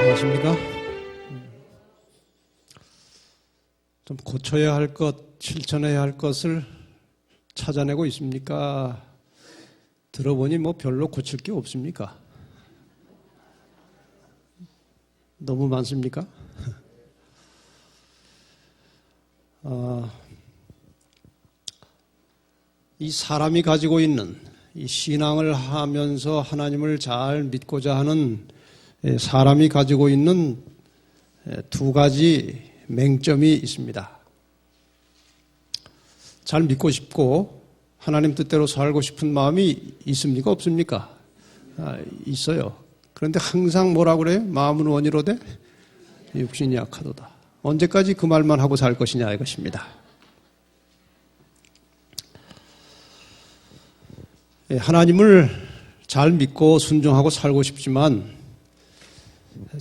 안녕하십니까? 좀 고쳐야 할 것, 실천해야 할 것을 찾아내고 있습니까? 들어보니 뭐 별로 고칠 게 없습니까? 너무 많습니까? 이 사람이 가지고 있는 이 신앙을 하면서 하나님을 잘 믿고자 하는 사람이 가지고 있는 두 가지 맹점이 있습니다. 잘 믿고 싶고 하나님 뜻대로 살고 싶은 마음이 있습니까? 없습니까? 있어요. 그런데 항상 뭐라고 그래요? 마음은 원이로되 육신이 약하도다. 언제까지 그 말만 하고 살 것이냐 이것입니다. 하나님을 잘 믿고 순종하고 살고 싶지만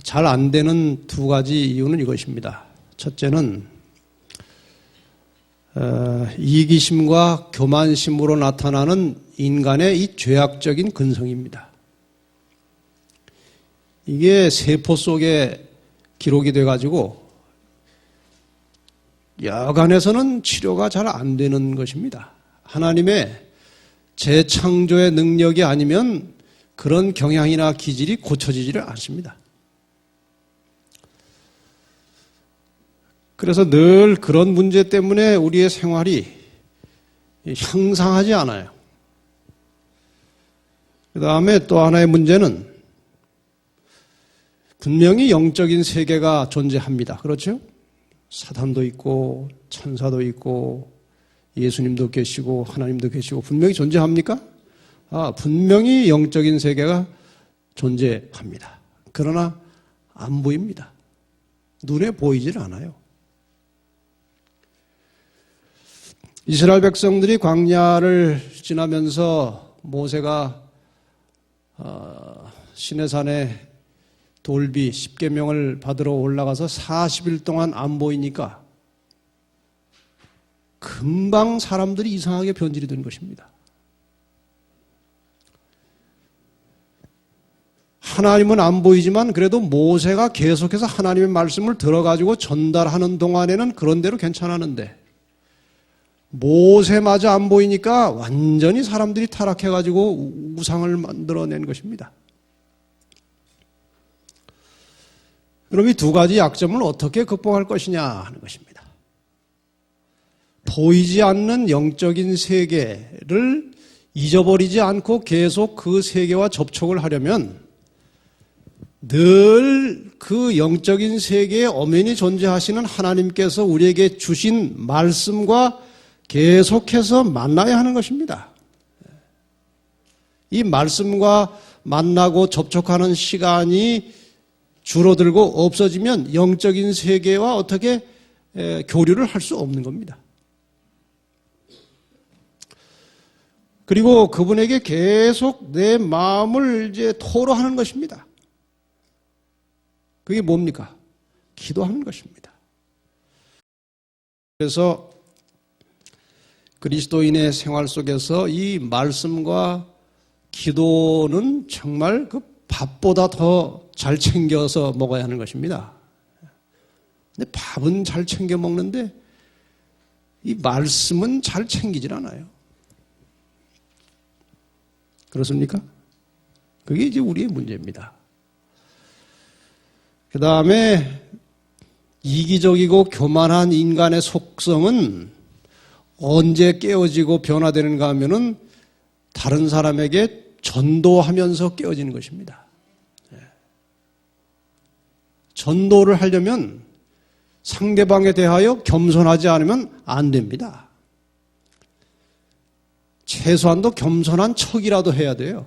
잘 안 되는 두 가지 이유는 이것입니다. 첫째는 이기심과 교만심으로 나타나는 인간의 이 죄악적인 근성입니다. 이게 세포 속에 기록이 돼가지고 여간에서는 치료가 잘 안 되는 것입니다. 하나님의 재창조의 능력이 아니면 그런 경향이나 기질이 고쳐지지를 않습니다. 그래서 늘 그런 문제 때문에 우리의 생활이 향상하지 않아요. 그 다음에 또 하나의 문제는 분명히 영적인 세계가 존재합니다. 그렇죠? 사단도 있고 천사도 있고 예수님도 계시고 하나님도 계시고 분명히 존재합니까? 분명히 영적인 세계가 존재합니다. 그러나 안 보입니다. 눈에 보이질 않아요. 이스라엘 백성들이 광야를 지나면서 모세가 시내산에 돌비 10계명을 받으러 올라가서 40일 동안 안 보이니까 금방 사람들이 이상하게 변질이 된 것입니다. 하나님은 안 보이지만 그래도 모세가 계속해서 하나님의 말씀을 들어가지고 전달하는 동안에는 그런 대로 괜찮았는데 모세마저 안 보이니까 완전히 사람들이 타락해가지고 우상을 만들어낸 것입니다. 그럼 이 두 가지 약점을 어떻게 극복할 것이냐 하는 것입니다. 보이지 않는 영적인 세계를 잊어버리지 않고 계속 그 세계와 접촉을 하려면 늘 그 영적인 세계에 엄연히 존재하시는 하나님께서 우리에게 주신 말씀과 계속해서 만나야 하는 것입니다. 이 말씀과 만나고 접촉하는 시간이 줄어들고 없어지면 영적인 세계와 어떻게 교류를 할 수 없는 겁니다. 그리고 그분에게 계속 내 마음을 이제 토로하는 것입니다. 그게 뭡니까? 기도하는 것입니다. 그래서 그리스도인의 생활 속에서 이 말씀과 기도는 정말 그 밥보다 더 잘 챙겨서 먹어야 하는 것입니다. 근데 밥은 잘 챙겨 먹는데 이 말씀은 잘 챙기질 않아요. 그렇습니까? 그게 이제 우리의 문제입니다. 그 다음에 이기적이고 교만한 인간의 속성은 언제 깨어지고 변화되는가 하면은 다른 사람에게 전도하면서 깨어지는 것입니다. 전도를 하려면 상대방에 대하여 겸손하지 않으면 안 됩니다. 최소한도 겸손한 척이라도 해야 돼요.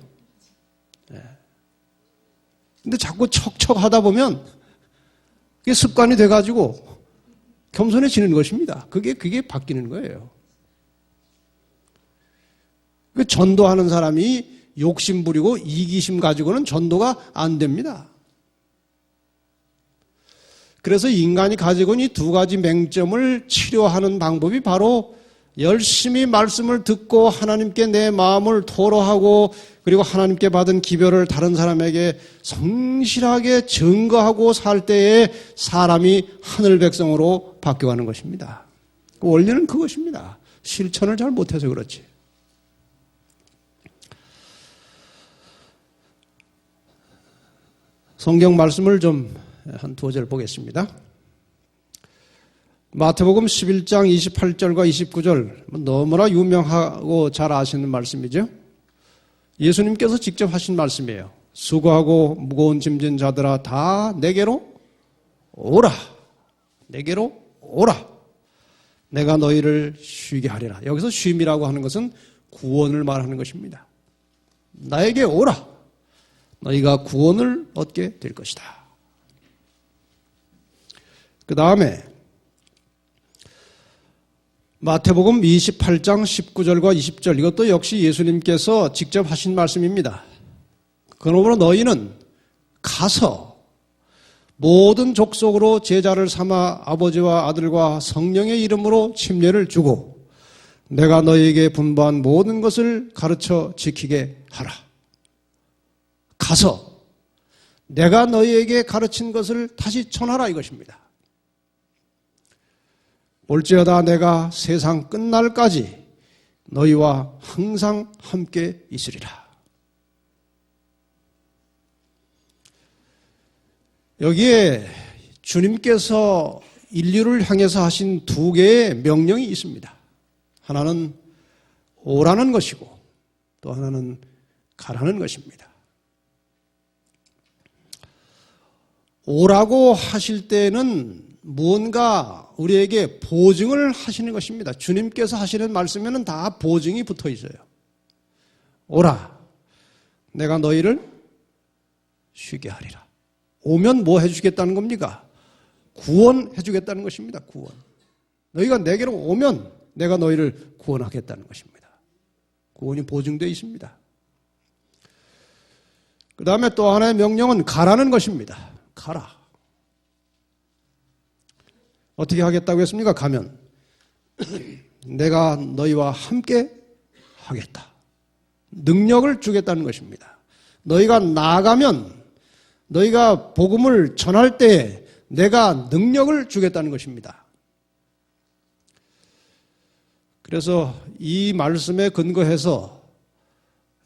근데 자꾸 척척 하다 보면 그게 습관이 돼가지고 겸손해지는 것입니다. 그게 바뀌는 거예요. 그 전도하는 사람이 욕심 부리고 이기심 가지고는 전도가 안 됩니다. 그래서 인간이 가지고 있는 이 두 가지 맹점을 치료하는 방법이 바로 열심히 말씀을 듣고 하나님께 내 마음을 토로하고 그리고 하나님께 받은 기별을 다른 사람에게 성실하게 증거하고 살 때에 사람이 하늘 백성으로 바뀌어가는 것입니다. 원리는 그것입니다. 실천을 잘 못해서 그렇지. 성경 말씀을 좀 한 두어 절 보겠습니다. 마태복음 11장 28절과 29절 너무나 유명하고 잘 아시는 말씀이죠. 예수님께서 직접 하신 말씀이에요. 수고하고 무거운 짐진 자들아 다 내게로 오라. 내게로 오라. 내가 너희를 쉬게 하리라. 여기서 쉼이라고 하는 것은 구원을 말하는 것입니다. 나에게 오라. 너희가 구원을 얻게 될 것이다. 그 다음에 마태복음 28장 19절과 20절 이것도 역시 예수님께서 직접 하신 말씀입니다. 그러므로 너희는 가서 모든 족속으로 제자를 삼아 아버지와 아들과 성령의 이름으로 침례를 주고 내가 너희에게 분부한 모든 것을 가르쳐 지키게 하라. 가서 내가 너희에게 가르친 것을 다시 전하라 이것입니다. 올지어다 내가 세상 끝날까지 너희와 항상 함께 있으리라. 여기에 주님께서 인류를 향해서 하신 두 개의 명령이 있습니다. 하나는 오라는 것이고 또 하나는 가라는 것입니다. 오라고 하실 때는 무언가 우리에게 보증을 하시는 것입니다. 주님께서 하시는 말씀에는 다 보증이 붙어 있어요. 오라. 내가 너희를 쉬게 하리라. 오면 뭐 해주겠다는 겁니까? 구원해 주겠다는 것입니다. 구원. 너희가 내게로 오면 내가 너희를 구원하겠다는 것입니다. 구원이 보증되어 있습니다. 그 다음에 또 하나의 명령은 가라는 것입니다. 가라. 어떻게 하겠다고 했습니까? 가면 내가 너희와 함께 하겠다. 능력을 주겠다는 것입니다. 너희가 나아가면 너희가 복음을 전할 때 내가 능력을 주겠다는 것입니다. 그래서 이 말씀에 근거해서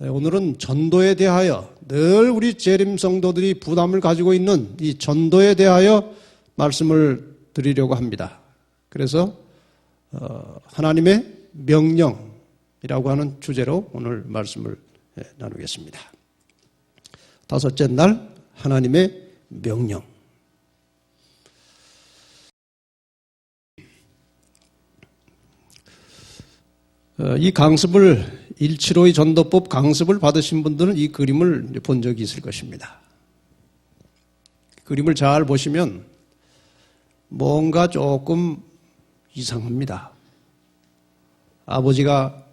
오늘은 전도에 대하여 늘 우리 재림 성도들이 부담을 가지고 있는 이 전도에 대하여 말씀을 드리려고 합니다. 그래서 하나님의 명령이라고 하는 주제로 오늘 말씀을 나누겠습니다. 다섯째 날 하나님의 명령. 이 강습을 175의 전도법 강습을 받으신 분들은 이 그림을 본 적이 있을 것입니다. 그림을 잘 보시면 뭔가 조금 이상합니다. 아버지가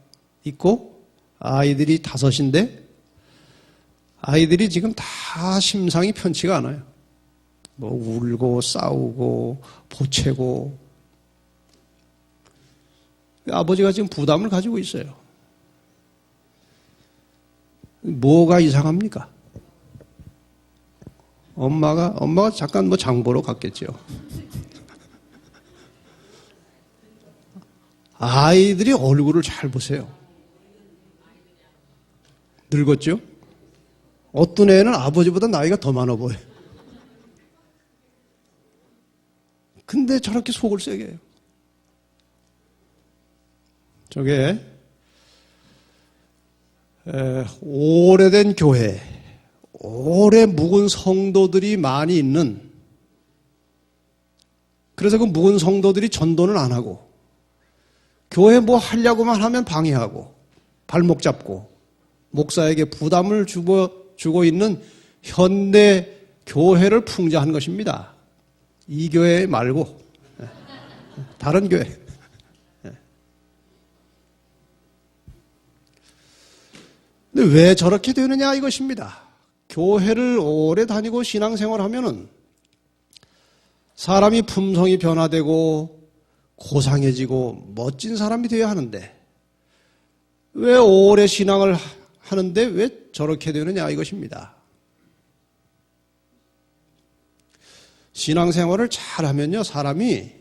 있고 아이들이 다섯인데 아이들이 지금 다 심상이 편치가 않아요. 뭐 울고 싸우고 보채고 아버지가 지금 부담을 가지고 있어요. 뭐가 이상합니까? 엄마가 잠깐 뭐 장보러 갔겠죠. 아이들이 얼굴을 잘 보세요. 늙었죠? 어떤 애는 아버지보다 나이가 더 많아 보여요. 근데 저렇게 속을 세게 해요. 저게 오래된 교회, 오래 묵은 성도들이 많이 있는, 그래서 그 묵은 성도들이 전도는 안 하고 교회 뭐 하려고만 하면 방해하고 발목 잡고 목사에게 부담을 주고 있는 현대 교회를 풍자한 것입니다. 이 교회 말고 다른 교회. 근데 왜 저렇게 되느냐 이것입니다. 교회를 오래 다니고 신앙생활하면은 사람이 품성이 변화되고 고상해지고 멋진 사람이 되어야 하는데 왜 오래 신앙을 하는데 왜 저렇게 되느냐 이것입니다. 신앙생활을 잘하면요 사람이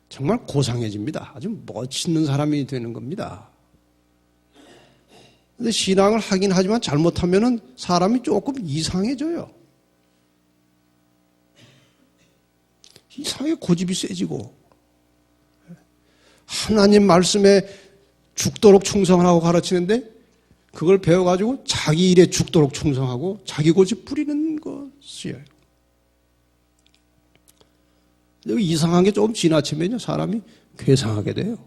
정말 고상해집니다. 아주 멋있는 사람이 되는 겁니다. 근데 신앙을 하긴 하지만 잘못하면은 사람이 조금 이상해져요. 이상하게 고집이 세지고 하나님 말씀에 죽도록 충성하라고 가르치는데 그걸 배워가지고 자기 일에 죽도록 충성하고 자기 고집 부리는 것이에요. 이상한 게 조금 지나치면요 사람이 괴상하게 돼요.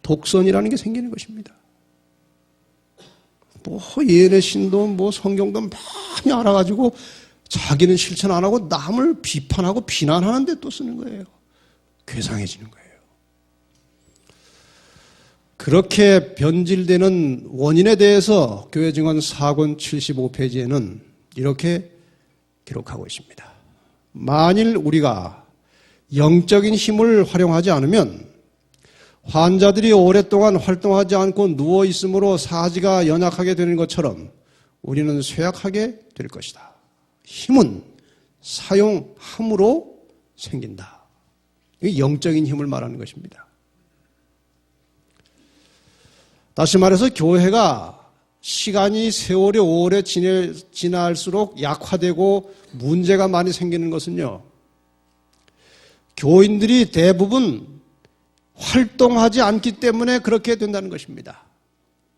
독선이라는 게 생기는 것입니다. 뭐 예내신도 뭐 성경도 많이 알아가지고 자기는 실천 안 하고 남을 비판하고 비난하는데 또 쓰는 거예요. 괴상해지는 거예요. 그렇게 변질되는 원인에 대해서 교회증언 4권 75페이지에는 이렇게 기록하고 있습니다. 만일 우리가 영적인 힘을 활용하지 않으면 환자들이 오랫동안 활동하지 않고 누워있으므로 사지가 연약하게 되는 것처럼 우리는 쇠약하게 될 것이다. 힘은 사용함으로 생긴다. 이게 영적인 힘을 말하는 것입니다. 다시 말해서 교회가 시간이 세월이 오래 지날수록 약화되고 문제가 많이 생기는 것은요. 교인들이 대부분 활동하지 않기 때문에 그렇게 된다는 것입니다.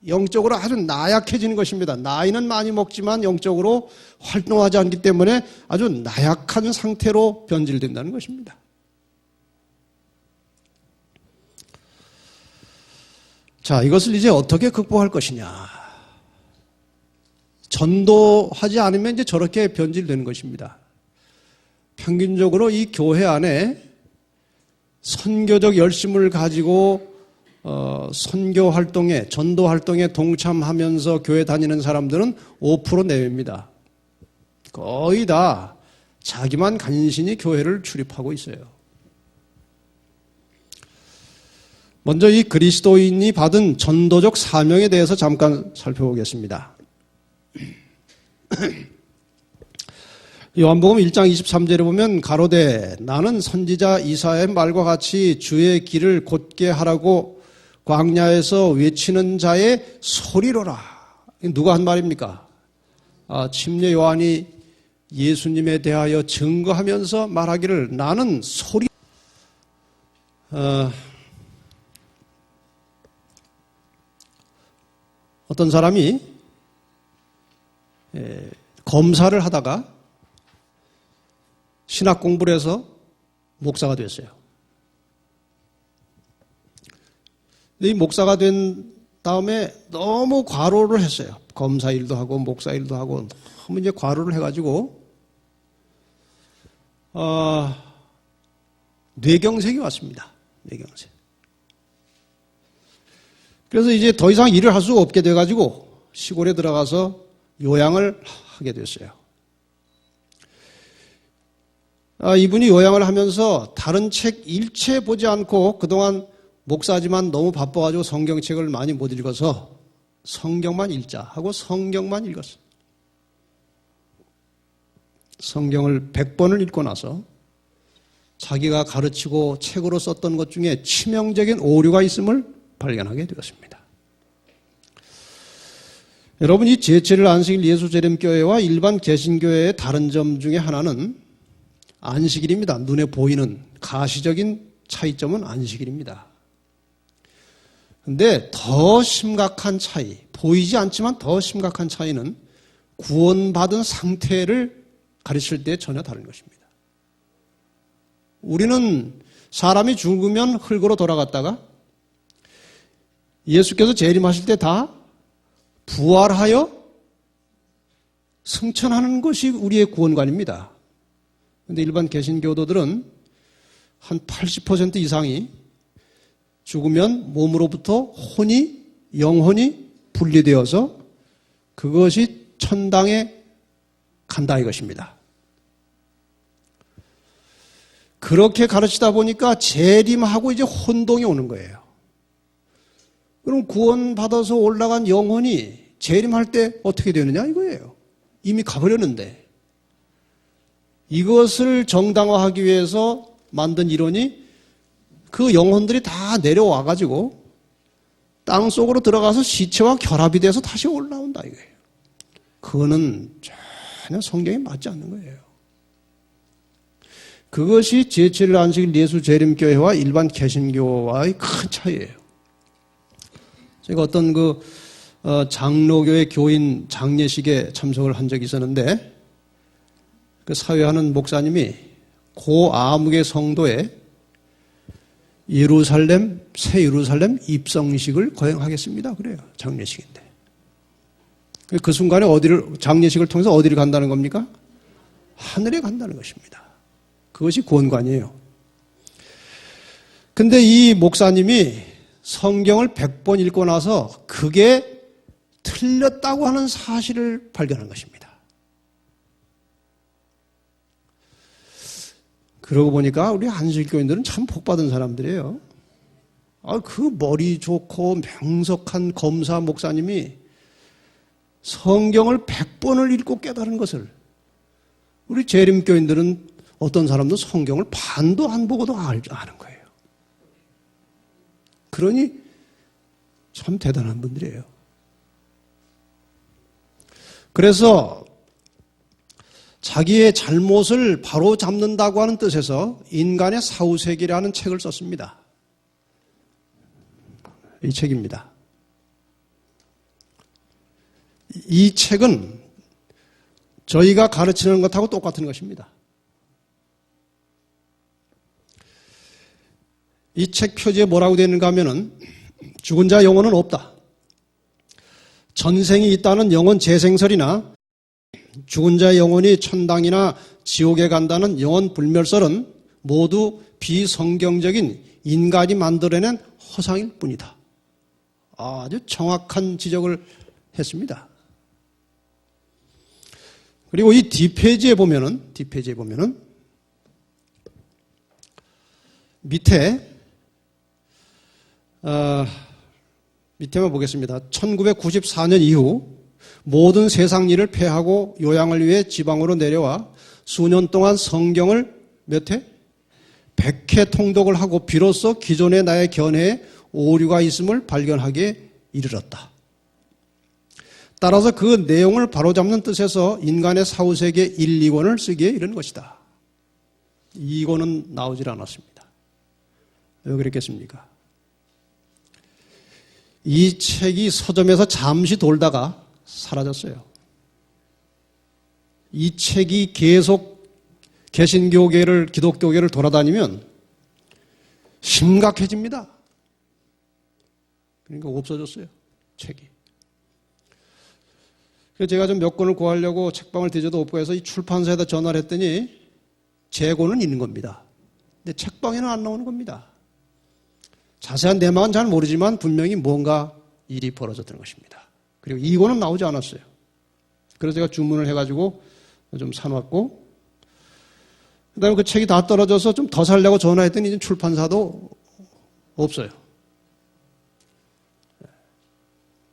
영적으로 아주 나약해지는 것입니다. 나이는 많이 먹지만 영적으로 활동하지 않기 때문에 아주 나약한 상태로 변질된다는 것입니다. 자, 이것을 이제 어떻게 극복할 것이냐. 전도하지 않으면 이제 저렇게 변질되는 것입니다. 평균적으로 이 교회 안에 선교적 열심을 가지고 선교 활동에, 전도 활동에 동참하면서 교회 다니는 사람들은 5% 내외입니다. 거의 다 자기만 간신히 교회를 출입하고 있어요. 먼저 이 그리스도인이 받은 전도적 사명에 대해서 잠깐 살펴보겠습니다. 요한복음 1장 23절에 보면 가로되 나는 선지자 이사야의 말과 같이 주의 길을 곧게 하라고 광야에서 외치는 자의 소리로라. 누가 한 말입니까? 침례 요한이 예수님에 대하여 증거하면서 말하기를 나는 소리 어떤 사람이 검사를 하다가 신학 공부를 해서 목사가 됐어요. 이 목사가 된 다음에 너무 과로를 했어요. 검사 일도 하고 목사 일도 하고 너무 이제 과로를 해가지고 뇌경색이 왔습니다. 뇌경색. 그래서 이제 더 이상 일을 할 수가 없게 돼가지고 시골에 들어가서 요양을 하게 됐어요. 이분이 요양을 하면서 다른 책 일체 보지 않고 그동안 목사지만 너무 바빠가지고 성경책을 많이 못 읽어서 성경만 읽자 하고 성경만 읽었어요. 성경을 100번을 읽고 나서 자기가 가르치고 책으로 썼던 것 중에 치명적인 오류가 있음을 발견하게 되었습니다. 여러분, 이 제7일 안식일 예수재림교회와 일반 개신교회의 다른 점 중에 하나는 안식일입니다. 눈에 보이는 가시적인 차이점은 안식일입니다. 그런데 더 심각한 차이, 보이지 않지만 더 심각한 차이는 구원받은 상태를 가르칠 때 전혀 다른 것입니다. 우리는 사람이 죽으면 흙으로 돌아갔다가 예수께서 재림하실 때 다 부활하여 승천하는 것이 우리의 구원관입니다. 그런데 일반 개신교도들은 한 80% 이상이 죽으면 몸으로부터 영혼이 분리되어서 그것이 천당에 간다 이것입니다. 그렇게 가르치다 보니까 재림하고 이제 혼동이 오는 거예요. 그럼 구원받아서 올라간 영혼이 재림할 때 어떻게 되느냐 이거예요. 이미 가버렸는데. 이것을 정당화하기 위해서 만든 이론이 그 영혼들이 다 내려와가지고 땅 속으로 들어가서 시체와 결합이 돼서 다시 올라온다 이거예요. 그거는 전혀 성경에 맞지 않는 거예요. 그것이 제7일 안식일 예수 재림교회와 일반 개신교와의 큰 차이예요. 제가 어떤 장로교회 교인 장례식에 참석을 한 적이 있었는데 그 사회하는 목사님이 고 아무개 성도에 새 예루살렘 입성식을 거행하겠습니다. 그래요. 장례식인데. 그 순간에 장례식을 통해서 어디를 간다는 겁니까? 하늘에 간다는 것입니다. 그것이 구원관이에요. 근데 이 목사님이 성경을 100번 읽고 나서 그게 틀렸다고 하는 사실을 발견한 것입니다. 그러고 보니까 우리 안식교인들은 참 복받은 사람들이에요. 그 머리 좋고 명석한 검사 목사님이 성경을 100번을 읽고 깨달은 것을 우리 재림교인들은 어떤 사람도 성경을 반도 안 보고도 아는 거예요. 그러니 참 대단한 분들이에요. 그래서 자기의 잘못을 바로 잡는다고 하는 뜻에서 인간의 사후세계라는 책을 썼습니다. 이 책입니다. 이 책은 저희가 가르치는 것하고 똑같은 것입니다. 이 책 표지에 뭐라고 되어 있는가 하면은 죽은 자 영혼은 없다. 전생이 있다는 영혼 재생설이나 죽은 자의 영혼이 천당이나 지옥에 간다는 영혼 불멸설은 모두 비성경적인 인간이 만들어낸 허상일 뿐이다. 아주 정확한 지적을 했습니다. 그리고 이 뒷페이지에 보면은 밑에만 보겠습니다. 1994년 이후 모든 세상 일을 폐하고 요양을 위해 지방으로 내려와 수년 동안 성경을 몇 회? 100회 통독을 하고 비로소 기존의 나의 견해에 오류가 있음을 발견하기에 이르렀다. 따라서 그 내용을 바로잡는 뜻에서 인간의 사후세계 1, 2권을 쓰기에 이른 것이다. 2권은 나오질 않았습니다. 왜 그랬겠습니까? 이 책이 서점에서 잠시 돌다가 사라졌어요. 이 책이 계속 개신교계를, 기독교계를 돌아다니면 심각해집니다. 그러니까 없어졌어요, 책이. 그래서 제가 좀 몇 권을 구하려고 책방을 뒤져도 없고 해서 이 출판사에다 전화를 했더니 재고는 있는 겁니다. 근데 책방에는 안 나오는 겁니다. 자세한 내막은 잘 모르지만 분명히 뭔가 일이 벌어졌던 것입니다. 그리고 2권은 나오지 않았어요. 그래서 제가 주문을 해가지고 좀 사놨고, 그 다음에 그 책이 다 떨어져서 좀 더 살려고 전화했더니 이제 출판사도 없어요.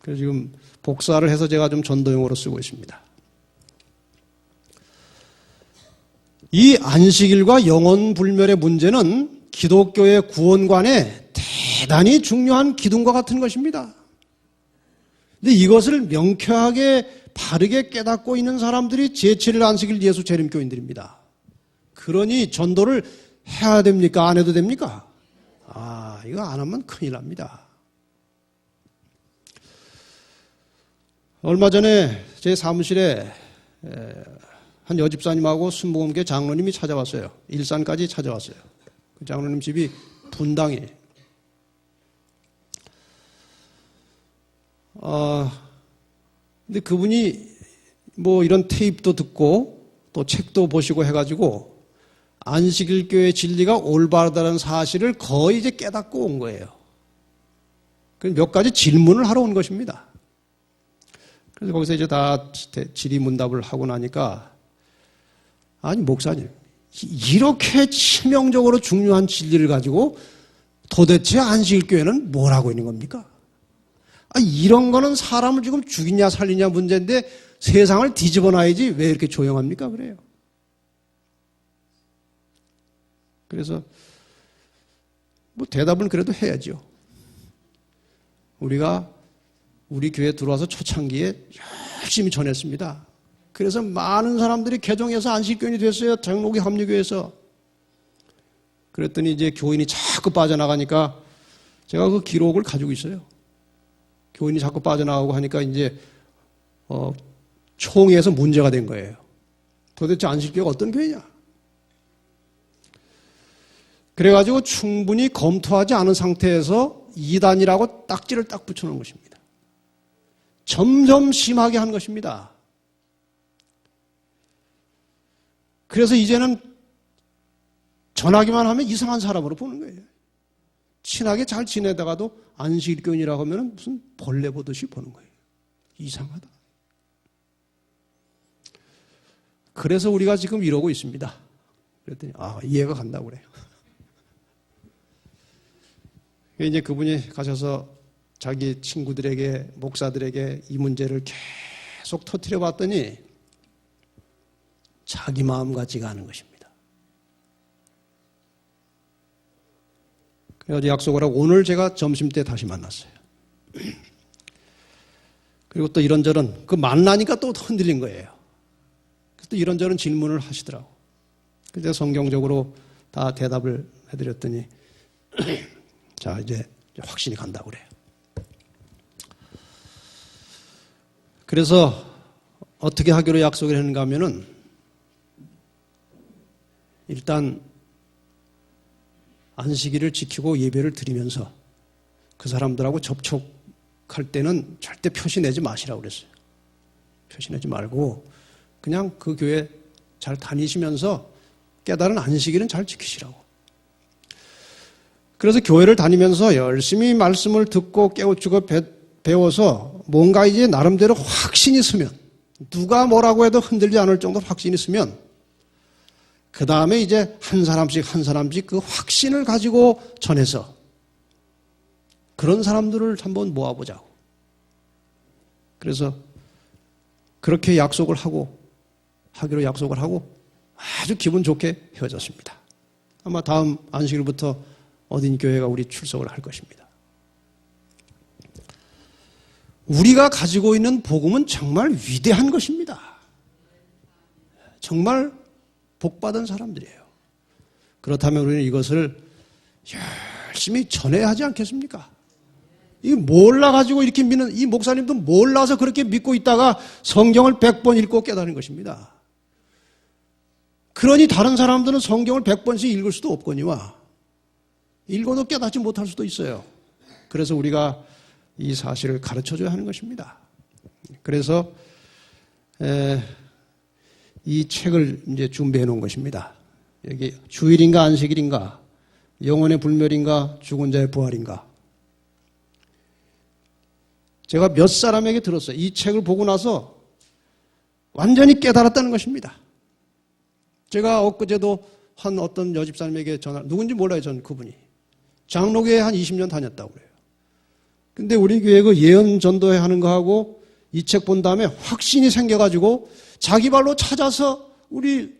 그래서 지금 복사를 해서 제가 좀 전도용으로 쓰고 있습니다. 이 안식일과 영혼불멸의 문제는 기독교의 구원관에 대단히 중요한 기둥과 같은 것입니다. 근데 이것을 명쾌하게 바르게 깨닫고 있는 사람들이 제7일 안식일 예수 재림교인들입니다. 그러니 전도를 해야 됩니까? 안 해도 됩니까? 이거 안 하면 큰일 납니다. 얼마 전에 제 사무실에 한 여집사님하고 순복음교회 장로님이 찾아왔어요. 일산까지 찾아왔어요. 그 장로님 집이 분당이에요. 근데 그분이 뭐 이런 테이프도 듣고 또 책도 보시고 해가지고 안식일 교회 진리가 올바르다는 사실을 거의 이제 깨닫고 온 거예요. 몇 가지 질문을 하러 온 것입니다. 그래서 거기서 이제 다 질의문답을 하고 나니까, 아니 목사님, 이렇게 치명적으로 중요한 진리를 가지고 도대체 안식일교회는 뭘 하고 있는 겁니까? 이런 거는 사람을 지금 죽이냐 살리냐 문제인데 세상을 뒤집어 놔야지 왜 이렇게 조용합니까? 그래요. 그래서 뭐 대답은 그래도 해야죠. 우리가 우리 교회에 들어와서 초창기에 열심히 전했습니다. 그래서 많은 사람들이 개종해서 안식교인이 됐어요. 장로교 합류교회에서. 그랬더니 이제 교인이 자꾸 빠져나가니까 제가 그 기록을 가지고 있어요. 교인이 자꾸 빠져나가고 하니까 이제 총회에서 문제가 된 거예요. 도대체 안식교회가 어떤 교회냐? 그래가지고 충분히 검토하지 않은 상태에서 이단이라고 딱지를 딱 붙여놓은 것입니다. 점점 심하게 한 것입니다. 그래서 이제는 전하기만 하면 이상한 사람으로 보는 거예요. 친하게 잘 지내다가도 안식일교인이라고 하면 무슨 벌레 보듯이 보는 거예요. 이상하다. 그래서 우리가 지금 이러고 있습니다. 그랬더니 이해가 간다고 그래요. 이제 그분이 가셔서 자기 친구들에게 목사들에게 이 문제를 계속 터뜨려 봤더니 자기 마음 같지가 않은 것입니다. 그래서 약속을 하고 오늘 제가 점심때 다시 만났어요. 그리고 또 이런저런 그 만나니까 또 흔들린 거예요. 그래서 또 이런저런 질문을 하시더라고. 그래서 성경적으로 다 대답을 해드렸더니 자 이제 확신이 간다고 그래요. 그래서 어떻게 하기로 약속을 했는가 하면은 일단 안식일을 지키고 예배를 드리면서 그 사람들하고 접촉할 때는 절대 표시 내지 마시라고 그랬어요. 표시 내지 말고 그냥 그 교회 잘 다니시면서 깨달은 안식일은 잘 지키시라고. 그래서 교회를 다니면서 열심히 말씀을 듣고 깨우치고 배워서 뭔가 이제 나름대로 확신이 있으면 누가 뭐라고 해도 흔들리지 않을 정도로 확신이 있으면 그 다음에 이제 한 사람씩 그 확신을 가지고 전해서 그런 사람들을 한번 모아보자고. 그래서 그렇게 하기로 약속을 하고 아주 기분 좋게 헤어졌습니다. 아마 다음 안식일부터 어딘 교회가 우리 출석을 할 것입니다. 우리가 가지고 있는 복음은 정말 위대한 것입니다. 정말 복받은 사람들이에요. 그렇다면 우리는 이것을 열심히 전해야 하지 않겠습니까? 이 몰라가지고 이렇게 믿는 이 목사님도 몰라서 그렇게 믿고 있다가 성경을 100번 읽고 깨달은 것입니다. 그러니 다른 사람들은 성경을 100번씩 읽을 수도 없거니와 읽어도 깨닫지 못할 수도 있어요. 그래서 우리가 이 사실을 가르쳐줘야 하는 것입니다. 그래서 이 책을 이제 준비해 놓은 것입니다. 여기 주일인가 안식일인가, 영혼의 불멸인가, 죽은 자의 부활인가. 제가 몇 사람에게 들었어요. 이 책을 보고 나서 완전히 깨달았다는 것입니다. 제가 엊그제도 한 어떤 여집사님에게 누군지 몰라요, 전 그분이. 장로교회 한 20년 다녔다고 그래요. 근데 우리 교회 그 예언 전도회 하는 거하고 이 책 본 다음에 확신이 생겨가지고 자기 발로 찾아서 우리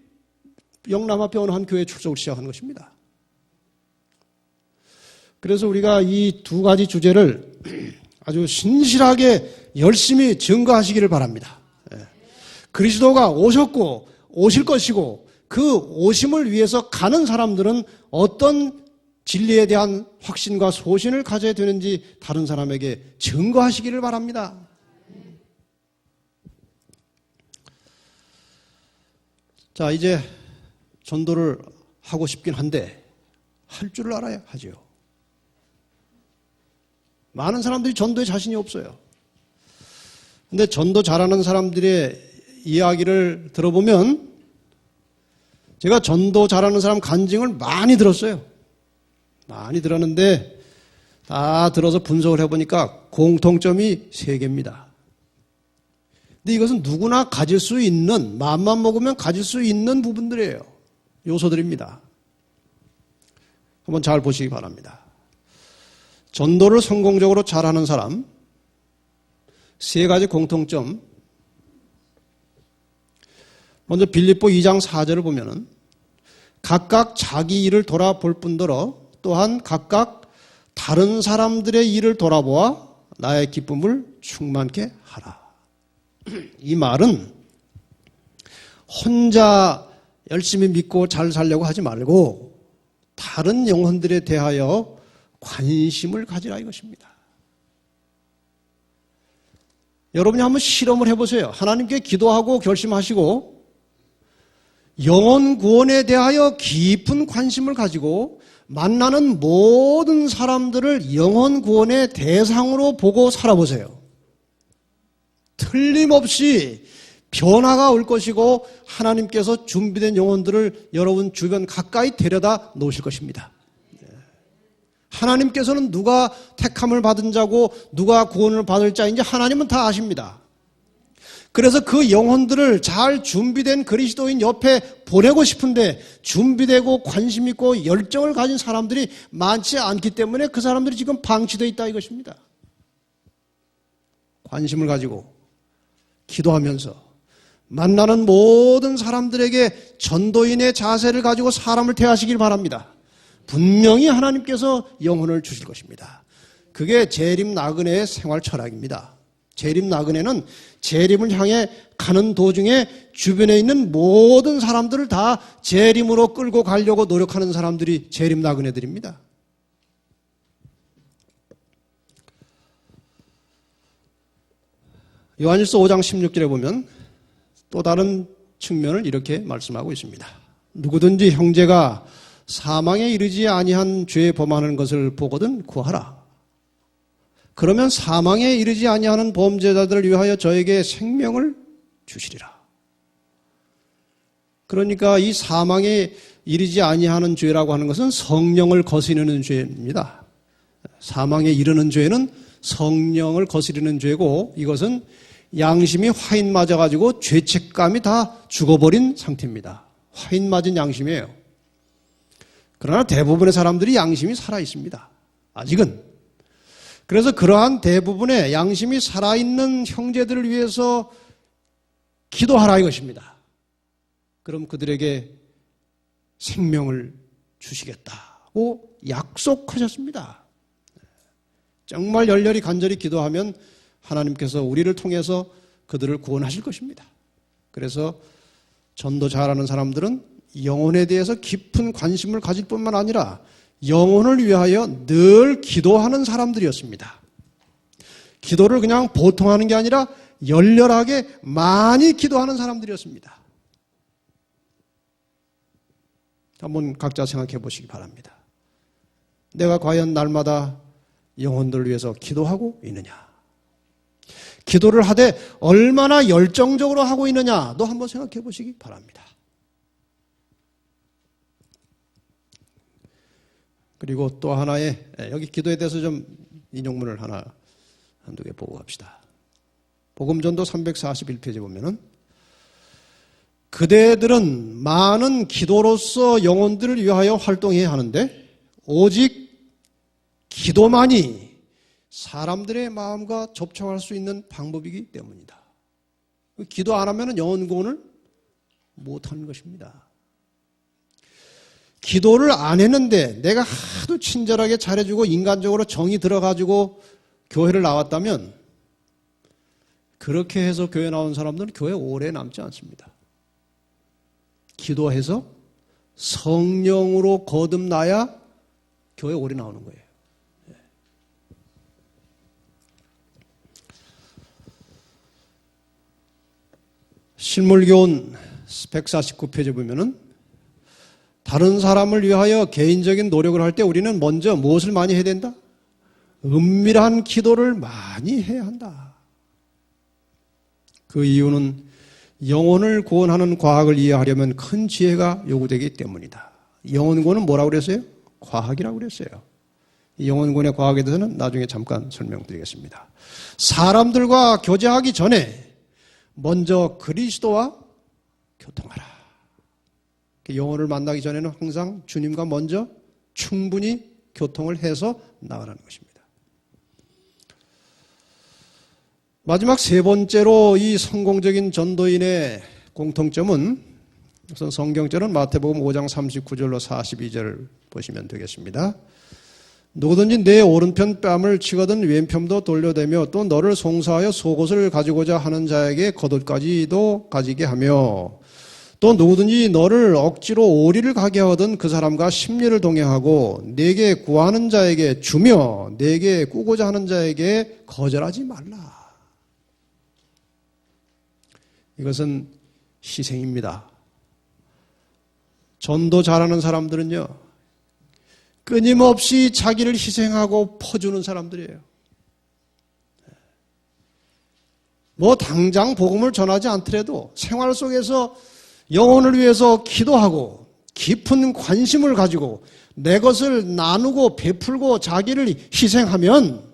영남 앞에 어느 한 교회에 출석을 시작한 것입니다. 그래서 우리가 이 두 가지 주제를 아주 신실하게 열심히 증거하시기를 바랍니다. 그리스도가 오셨고 오실 것이고 그 오심을 위해서 가는 사람들은 어떤 진리에 대한 확신과 소신을 가져야 되는지 다른 사람에게 증거하시기를 바랍니다. 자, 이제 전도를 하고 싶긴 한데 할 줄을 알아야 하죠. 많은 사람들이 전도에 자신이 없어요. 근데 전도 잘하는 사람들의 이야기를 들어보면 제가 전도 잘하는 사람 간증을 많이 들었어요. 많이 들었는데 다 들어서 분석을 해보니까 공통점이 3개입니다. 근데 이것은 누구나 가질 수 있는, 마음만 먹으면 가질 수 있는 부분들이에요. 요소들입니다. 한번 잘 보시기 바랍니다. 전도를 성공적으로 잘하는 사람, 세 가지 공통점. 먼저 빌립보 2장 4절을 보면은 각각 자기 일을 돌아볼 뿐더러 또한 각각 다른 사람들의 일을 돌아보아 나의 기쁨을 충만케 하라. 이 말은 혼자 열심히 믿고 잘 살려고 하지 말고 다른 영혼들에 대하여 관심을 가지라 이것입니다. 여러분이 한번 실험을 해보세요. 하나님께 기도하고 결심하시고 영혼 구원에 대하여 깊은 관심을 가지고 만나는 모든 사람들을 영혼 구원의 대상으로 보고 살아보세요. 틀림없이 변화가 올 것이고 하나님께서 준비된 영혼들을 여러분 주변 가까이 데려다 놓으실 것입니다. 하나님께서는 누가 택함을 받은 자고 누가 구원을 받을 자인지 하나님은 다 아십니다. 그래서 그 영혼들을 잘 준비된 그리스도인 옆에 보내고 싶은데 준비되고 관심 있고 열정을 가진 사람들이 많지 않기 때문에 그 사람들이 지금 방치되어 있다 이것입니다. 관심을 가지고 기도하면서 만나는 모든 사람들에게 전도인의 자세를 가지고 사람을 대하시길 바랍니다. 분명히 하나님께서 영혼을 주실 것입니다. 그게 재림 나그네의 생활 철학입니다. 재림 나그네는 재림을 향해 가는 도중에 주변에 있는 모든 사람들을 다 재림으로 끌고 가려고 노력하는 사람들이 재림 나그네들입니다. 요한일서 5장 16절에 보면 또 다른 측면을 이렇게 말씀하고 있습니다. 누구든지 형제가 사망에 이르지 아니한 죄에 범하는 것을 보거든 구하라. 그러면 사망에 이르지 아니하는 범죄자들을 위하여 저에게 생명을 주시리라. 그러니까 이 사망에 이르지 아니하는 죄라고 하는 것은 성령을 거스르는 죄입니다. 사망에 이르는 죄는 성령을 거스르는 죄고 이것은 양심이 화인 맞아가지고 죄책감이 다 죽어버린 상태입니다. 화인 맞은 양심이에요. 그러나 대부분의 사람들이 양심이 살아있습니다. 아직은. 그래서 그러한 대부분의 양심이 살아있는 형제들을 위해서 기도하라 이것입니다. 그럼 그들에게 생명을 주시겠다고 약속하셨습니다. 정말 열렬히 간절히 기도하면 하나님께서 우리를 통해서 그들을 구원하실 것입니다. 그래서 전도 잘하는 사람들은 영혼에 대해서 깊은 관심을 가질 뿐만 아니라 영혼을 위하여 늘 기도하는 사람들이었습니다. 기도를 그냥 보통 하는 게 아니라 열렬하게 많이 기도하는 사람들이었습니다. 한번 각자 생각해 보시기 바랍니다. 내가 과연 날마다 영혼들을 위해서 기도하고 있느냐? 기도를 하되 얼마나 열정적으로 하고 있느냐도 한번 생각해 보시기 바랍니다. 그리고 또 하나의 여기 기도에 대해서 좀 인용문을 한두 개 보고 갑시다. 복음전도 341페이지 보면은 그대들은 많은 기도로서 영혼들을 위하여 활동해야 하는데 오직 기도만이 사람들의 마음과 접촉할 수 있는 방법이기 때문이다. 기도 안 하면 영혼 구원을 못하는 것입니다. 기도를 안 했는데 내가 하도 친절하게 잘해주고 인간적으로 정이 들어가지고 교회를 나왔다면 그렇게 해서 교회 나온 사람들은 교회 오래 남지 않습니다. 기도해서 성령으로 거듭나야 교회 오래 나오는 거예요. 실물교훈 149페이지 보면은 다른 사람을 위하여 개인적인 노력을 할 때 우리는 먼저 무엇을 많이 해야 된다? 은밀한 기도를 많이 해야 한다. 그 이유는 영혼을 구원하는 과학을 이해하려면 큰 지혜가 요구되기 때문이다. 영혼 구원은 뭐라고 그랬어요? 과학이라고 그랬어요. 영혼 구원의 과학에 대해서는 나중에 잠깐 설명드리겠습니다. 사람들과 교제하기 전에 먼저 그리스도와 교통하라. 영혼을 만나기 전에는 항상 주님과 먼저 충분히 교통을 해서 나가라는 것입니다. 마지막 세 번째로 이 성공적인 전도인의 공통점은 우선 성경절은 마태복음 5장 39절로 42절을 보시면 되겠습니다. 누구든지 내 오른편 뺨을 치거든 왼편도 돌려대며 또 너를 송사하여 속옷을 가지고자 하는 자에게 겉옷까지도 가지게 하며 또 누구든지 너를 억지로 오리를 가게 하거든 그 사람과 심리를 동행하고 내게 구하는 자에게 주며 내게 꾸고자 하는 자에게 거절하지 말라. 이것은 희생입니다. 전도 잘하는 사람들은요, 끊임없이 자기를 희생하고 퍼주는 사람들이에요. 뭐 당장 복음을 전하지 않더라도 생활 속에서 영혼을 위해서 기도하고 깊은 관심을 가지고 내 것을 나누고 베풀고 자기를 희생하면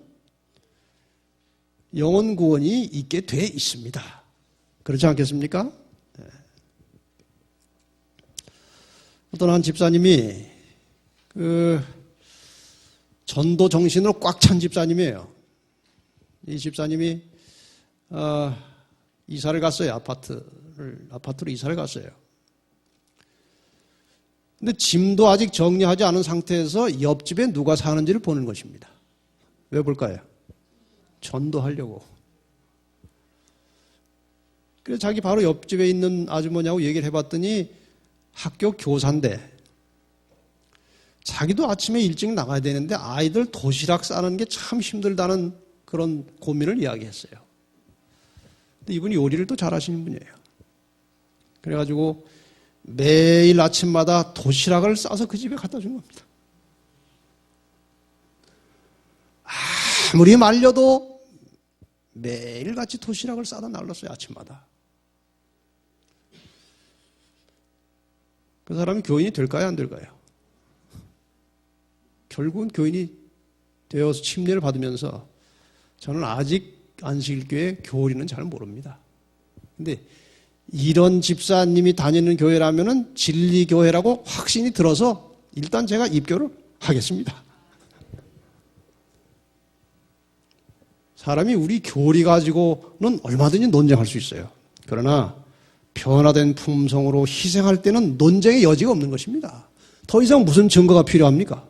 영혼 구원이 있게 돼 있습니다. 그렇지 않겠습니까? 어떤 한 집사님이 전도 정신으로 꽉 찬 집사님이에요. 이 집사님이 이사를 갔어요. 아파트로 이사를 갔어요. 근데 짐도 아직 정리하지 않은 상태에서 옆집에 누가 사는지를 보는 것입니다. 왜 볼까요? 전도하려고. 그래서 자기 바로 옆집에 있는 아주머니하고 얘기를 해봤더니 학교 교사인데 자기도 아침에 일찍 나가야 되는데 아이들 도시락 싸는 게 참 힘들다는 그런 고민을 이야기했어요. 근데 이분이 요리를 또 잘하시는 분이에요. 그래가지고 매일 아침마다 도시락을 싸서 그 집에 갖다 준 겁니다. 아무리 말려도 매일같이 도시락을 싸다 날랐어요. 아침마다. 그 사람이 교인이 될까요? 안 될까요? 결국은 교인이 되어서 침례를 받으면서 저는 아직 안식일교회 교리는 잘 모릅니다. 근데 이런 집사님이 다니는 교회라면은 진리교회라고 확신이 들어서 일단 제가 입교를 하겠습니다. 사람이 우리 교리 가지고는 얼마든지 논쟁할 수 있어요. 그러나 변화된 품성으로 희생할 때는 논쟁의 여지가 없는 것입니다. 더 이상 무슨 증거가 필요합니까?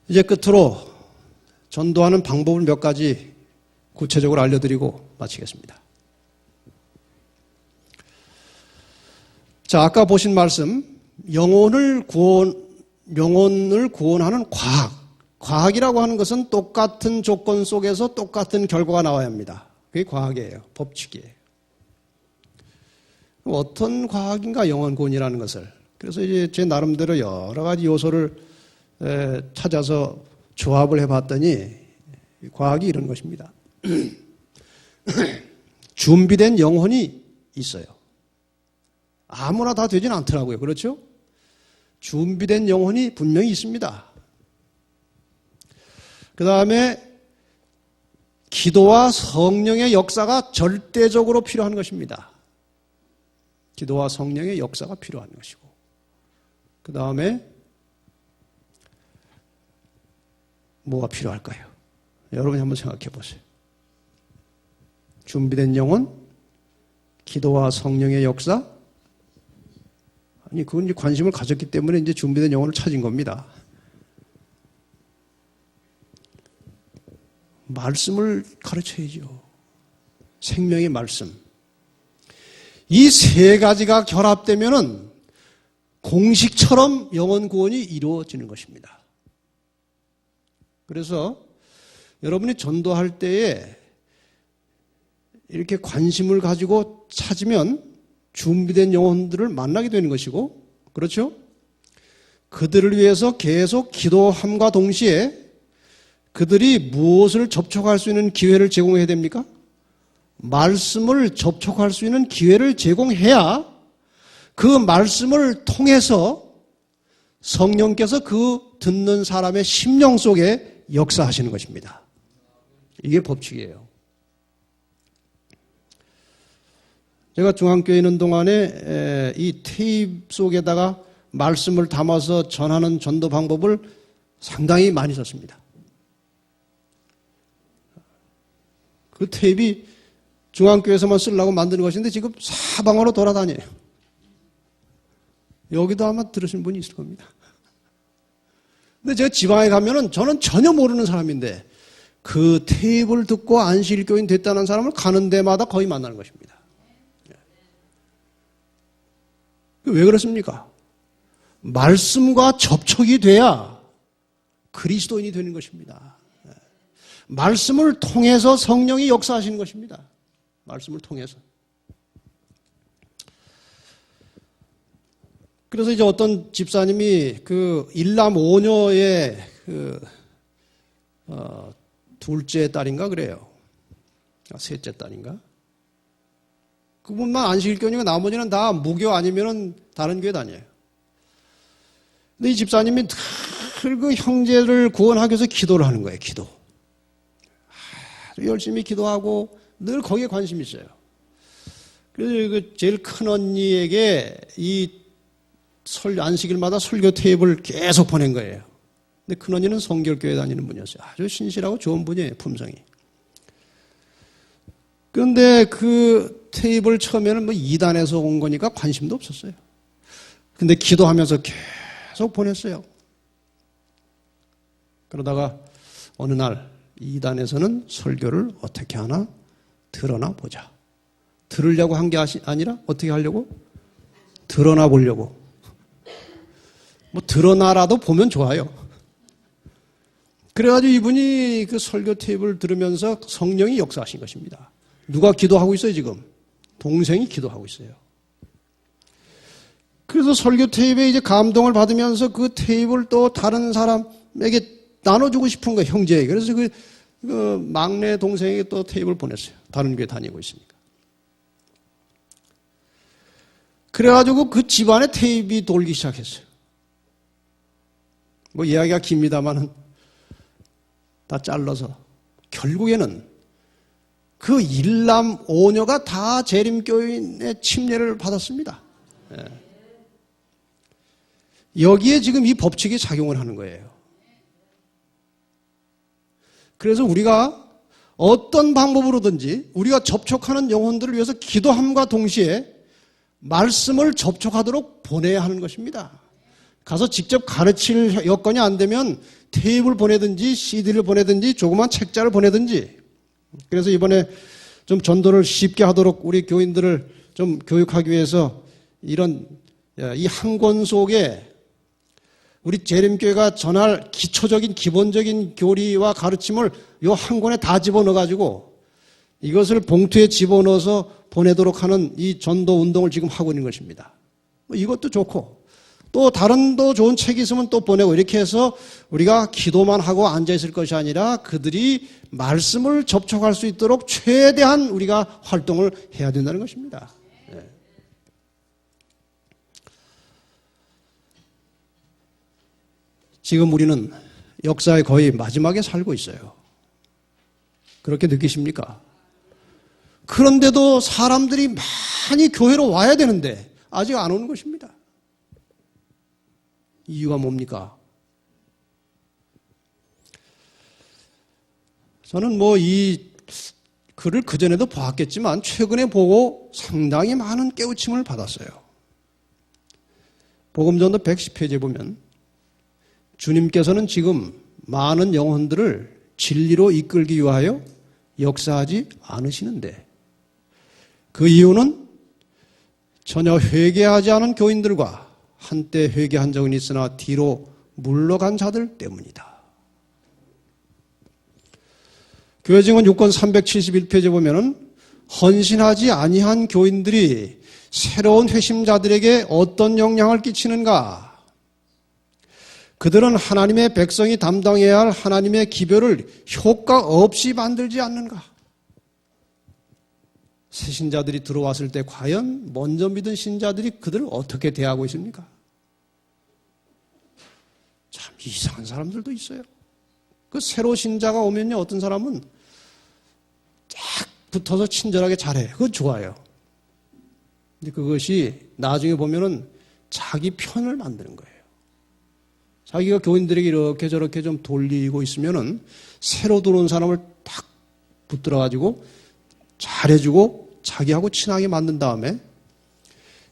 이제 끝으로 전도하는 방법을 몇 가지 구체적으로 알려드리고 마치겠습니다. 자, 아까 보신 말씀, 영혼을 구원하는 과학이라고 하는 것은 똑같은 조건 속에서 똑같은 결과가 나와야 합니다. 그게 과학이에요. 법칙이에요. 어떤 과학인가 영혼 구원이라는 것을. 그래서 이제 제 나름대로 여러 가지 요소를 찾아서 조합을 해봤더니 과학이 이런 것입니다. 준비된 영혼이 있어요. 아무나 다 되진 않더라고요. 그렇죠? 준비된 영혼이 분명히 있습니다. 그 다음에 기도와 성령의 역사가 절대적으로 필요한 것입니다. 기도와 성령의 역사가 필요한 것이고, 그 다음에 뭐가 필요할까요? 여러분이 한번 생각해 보세요. 준비된 영혼, 기도와 성령의 역사? 아니, 그건 이제 관심을 가졌기 때문에 이제 준비된 영혼을 찾은 겁니다. 말씀을 가르쳐야죠. 생명의 말씀. 이 세 가지가 결합되면은 공식처럼 영혼 구원이 이루어지는 것입니다. 그래서 여러분이 전도할 때에 이렇게 관심을 가지고 찾으면 준비된 영혼들을 만나게 되는 것이고, 그렇죠? 그들을 위해서 계속 기도함과 동시에 그들이 무엇을 접촉할 수 있는 기회를 제공해야 됩니까? 말씀을 접촉할 수 있는 기회를 제공해야 그 말씀을 통해서 성령께서 그 듣는 사람의 심령 속에 역사하시는 것입니다. 이게 법칙이에요. 제가 중앙교회 있는 동안에 이 테이프 속에다가 말씀을 담아서 전하는 전도 방법을 상당히 많이 썼습니다. 그 테이프이 중앙교회에서만 쓰려고 만드는 것인데 지금 사방으로 돌아다녀요. 여기도 아마 들으신 분이 있을 겁니다. 근데 제가 지방에 가면은 저는 전혀 모르는 사람인데 그 테이프를 듣고 안식일교인 됐다는 사람을 가는 데마다 거의 만나는 것입니다. 왜 그렇습니까? 말씀과 접촉이 돼야 그리스도인이 되는 것입니다. 말씀을 통해서 성령이 역사하시는 것입니다. 말씀을 통해서. 그래서 이제 어떤 집사님이 그 일남 오녀의 둘째 딸인가 그래요. 셋째 딸인가? 그분만 안식일교니까 나머지는 다 무교 아니면은 다른 교회 다녀요. 근데 이 집사님이 늘 그 형제를 구원하기 위해서 기도를 하는 거예요, 기도. 아주 열심히 기도하고 늘 거기에 관심이 있어요. 그래서 그 제일 큰 언니에게 이 안식일마다 설교 테이프를 계속 보낸 거예요. 근데 큰 언니는 성결교회 다니는 분이었어요. 아주 신실하고 좋은 분이에요, 품성이. 그런데 그 테이프를 처음에는 뭐 2단에서 온 거니까 관심도 없었어요. 근데 기도하면서 계속 보냈어요. 그러다가 어느 날 2단에서는 설교를 어떻게 하나 드러나 보자. 들으려고 한 게 아니라 어떻게 하려고? 드러나 보려고. 뭐 드러나라도 보면 좋아요. 그래가지고 이분이 그 설교 테이프를 들으면서 성령이 역사하신 것입니다. 누가 기도하고 있어요, 지금? 동생이 기도하고 있어요. 그래서 설교 테이프에 이제 감동을 받으면서 그 테이프를 또 다른 사람에게 나눠주고 싶은 거예요, 형제에게. 그래서 그 막내 동생에게 또 테이프를 보냈어요. 다른 교회 다니고 있으니까. 그래가지고 그 집안에 테이프가 돌기 시작했어요. 뭐 이야기가 깁니다만은 다 잘라서 결국에는 그 일남 오녀가 다 재림교인의 침례를 받았습니다. 여기에 지금 이 법칙이 작용을 하는 거예요. 그래서 우리가 어떤 방법으로든지 우리가 접촉하는 영혼들을 위해서 기도함과 동시에 말씀을 접촉하도록 보내야 하는 것입니다. 가서 직접 가르칠 여건이 안 되면 테이프를 보내든지 CD를 보내든지 조그만 책자를 보내든지. 그래서 이번에 좀 전도를 쉽게 하도록 우리 교인들을 좀 교육하기 위해서 이런 이 한 권 속에 우리 재림교회가 전할 기초적인 기본적인 교리와 가르침을 이 한 권에 다 집어넣어가지고 이것을 봉투에 집어넣어서 보내도록 하는 이 전도 운동을 지금 하고 있는 것입니다. 이것도 좋고 또 다른 더 좋은 책이 있으면 또 보내고 이렇게 해서 우리가 기도만 하고 앉아있을 것이 아니라 그들이 말씀을 접촉할 수 있도록 최대한 우리가 활동을 해야 된다는 것입니다. 네. 지금 우리는 역사의 거의 마지막에 살고 있어요. 그렇게 느끼십니까? 그런데도 사람들이 많이 교회로 와야 되는데 아직 안 오는 것입니다. 이유가 뭡니까? 저는 뭐 이 글을 그전에도 봤겠지만 최근에 보고 상당히 많은 깨우침을 받았어요. 복음전도 110페이지에 보면 주님께서는 지금 많은 영혼들을 진리로 이끌기 위하여 역사하지 않으시는데 그 이유는 전혀 회개하지 않은 교인들과 한때 회개한 적은 있으나 뒤로 물러간 자들 때문이다. 교회증언 6권 371페이지에 보면은 헌신하지 아니한 교인들이 새로운 회심자들에게 어떤 영향을 끼치는가? 그들은 하나님의 백성이 담당해야 할 하나님의 기별을 효과 없이 만들지 않는가? 새 신자들이 들어왔을 때 과연 먼저 믿은 신자들이 그들을 어떻게 대하고 있습니까? 참 이상한 사람들도 있어요. 그 새로 신자가 오면요, 어떤 사람은 쫙 붙어서 친절하게 잘해. 그건 좋아요. 근데 그것이 나중에 보면은 자기 편을 만드는 거예요. 자기가 교인들에게 이렇게 저렇게 좀 돌리고 있으면은 새로 들어온 사람을 딱 붙들어가지고 잘해주고 자기하고 친하게 만든 다음에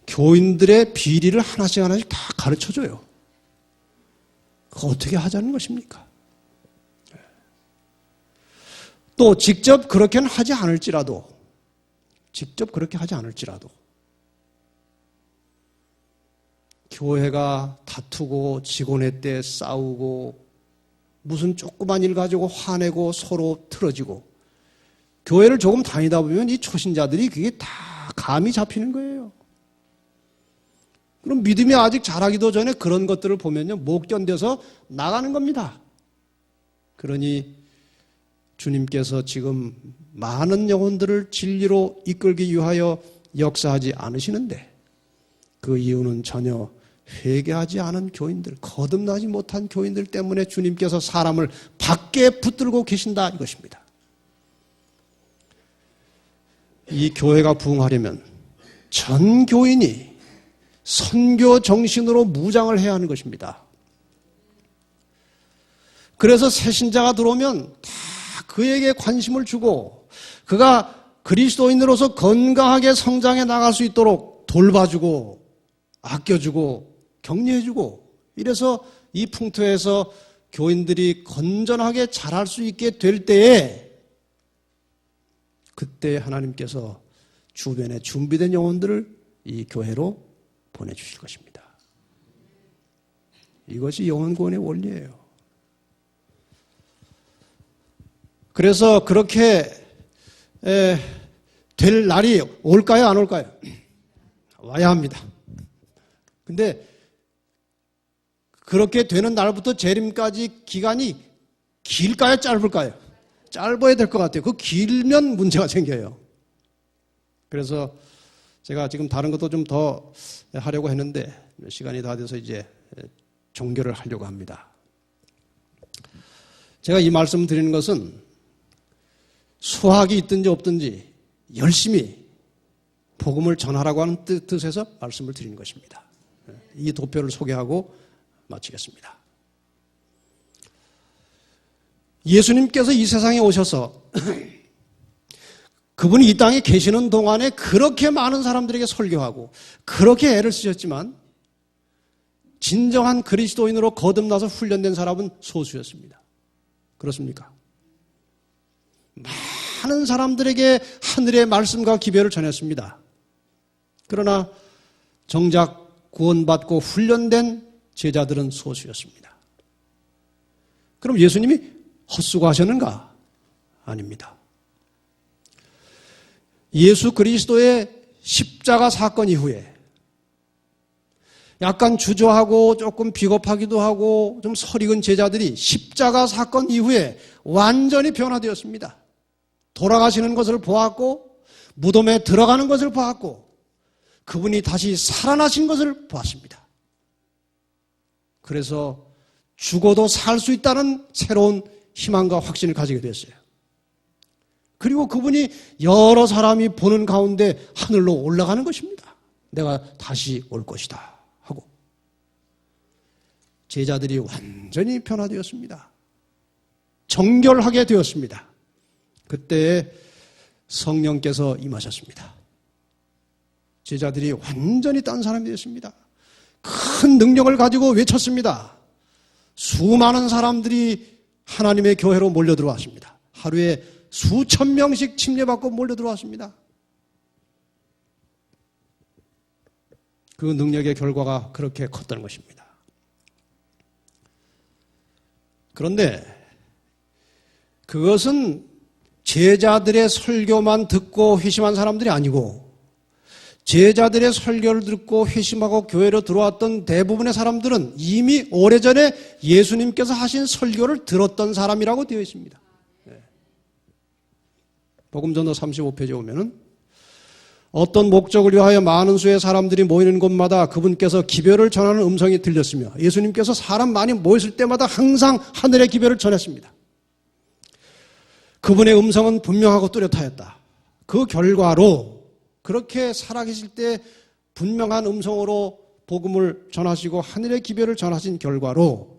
교인들의 비리를 하나씩 하나씩 다 가르쳐줘요. 그거 어떻게 하자는 것입니까? 또 직접 그렇게는 하지 않을지라도 교회가 다투고 직원회 때 싸우고 무슨 조그만 일 가지고 화내고 서로 틀어지고 교회를 조금 다니다 보면 이 초신자들이 그게 다 감이 잡히는 거예요. 그럼 믿음이 아직 자라기도 전에 그런 것들을 보면요, 못 견뎌서 나가는 겁니다. 그러니 주님께서 지금 많은 영혼들을 진리로 이끌기 위하여 역사하지 않으시는데 그 이유는 전혀 회개하지 않은 교인들, 거듭나지 못한 교인들 때문에 주님께서 사람을 밖에 붙들고 계신다 이것입니다. 이 교회가 부흥하려면 전 교인이 선교 정신으로 무장을 해야 하는 것입니다. 그래서 새 신자가 들어오면 다 그에게 관심을 주고 그가 그리스도인으로서 건강하게 성장해 나갈 수 있도록 돌봐주고 아껴주고 격려해주고 이래서 이 풍토에서 교인들이 건전하게 자랄 수 있게 될 때에 그때 하나님께서 주변에 준비된 영혼들을 이 교회로 보내주실 것입니다. 이것이 영혼 구원의 원리예요. 그래서 그렇게 될 날이 올까요? 안 올까요? 와야 합니다. 근데 그렇게 되는 날부터 재림까지 기간이 길까요? 짧을까요? 짧아야 될 것 같아요. 그 길면 문제가 생겨요. 그래서 제가 지금 다른 것도 좀 더 하려고 했는데 시간이 다 돼서 이제 종결을 하려고 합니다. 제가 이 말씀 드리는 것은 수학이 있든지 없든지 열심히 복음을 전하라고 하는 뜻에서 말씀을 드리는 것입니다. 이 도표를 소개하고 마치겠습니다. 예수님께서 이 세상에 오셔서 그분이 이 땅에 계시는 동안에 그렇게 많은 사람들에게 설교하고 그렇게 애를 쓰셨지만 진정한 그리스도인으로 거듭나서 훈련된 사람은 소수였습니다. 그렇습니까? 많은 사람들에게 하늘의 말씀과 기별을 전했습니다. 그러나 정작 구원받고 훈련된 제자들은 소수였습니다. 그럼 예수님이 헛수고하셨는가? 아닙니다. 예수 그리스도의 십자가 사건 이후에 약간 주저하고 조금 비겁하기도 하고 좀 설익은 제자들이 십자가 사건 이후에 완전히 변화되었습니다. 돌아가시는 것을 보았고 무덤에 들어가는 것을 보았고 그분이 다시 살아나신 것을 보았습니다. 그래서 죽어도 살 수 있다는 새로운 희망과 확신을 가지게 됐어요. 그리고 그분이 여러 사람이 보는 가운데 하늘로 올라가는 것입니다. 내가 다시 올 것이다 하고 제자들이 완전히 변화되었습니다. 정결하게 되었습니다. 그때 성령께서 임하셨습니다. 제자들이 완전히 딴 사람이 되었습니다. 큰 능력을 가지고 외쳤습니다. 수많은 사람들이 하나님의 교회로 몰려 들어왔습니다. 하루에 수천 명씩 침례받고 몰려 들어왔습니다. 그 능력의 결과가 그렇게 컸다는 것입니다. 그런데 그것은 제자들의 설교만 듣고 회심한 사람들이 아니고 제자들의 설교를 듣고 회심하고 교회로 들어왔던 대부분의 사람들은 이미 오래전에 예수님께서 하신 설교를 들었던 사람이라고 되어 있습니다. 복음전도 35페이지에 보면은 어떤 목적을 위하여 많은 수의 사람들이 모이는 곳마다 그분께서 기별을 전하는 음성이 들렸으며 예수님께서 사람 많이 모였을 때마다 항상 하늘의 기별을 전했습니다. 그분의 음성은 분명하고 뚜렷하였다. 그 결과로 그렇게 살아계실 때 분명한 음성으로 복음을 전하시고 하늘의 기별을 전하신 결과로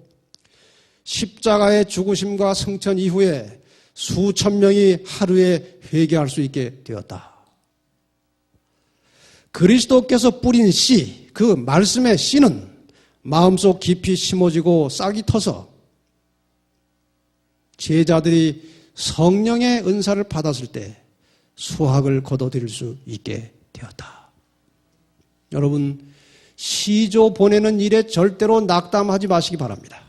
십자가의 죽으심과 승천 이후에 수천 명이 하루에 회개할 수 있게 되었다. 그리스도께서 뿌린 씨, 그 말씀의 씨는 마음속 깊이 심어지고 싹이 터서 제자들이 성령의 은사를 받았을 때 수확을 거둬들일 수 있게 되었다. 여러분, 시조 보내는 일에 절대로 낙담하지 마시기 바랍니다.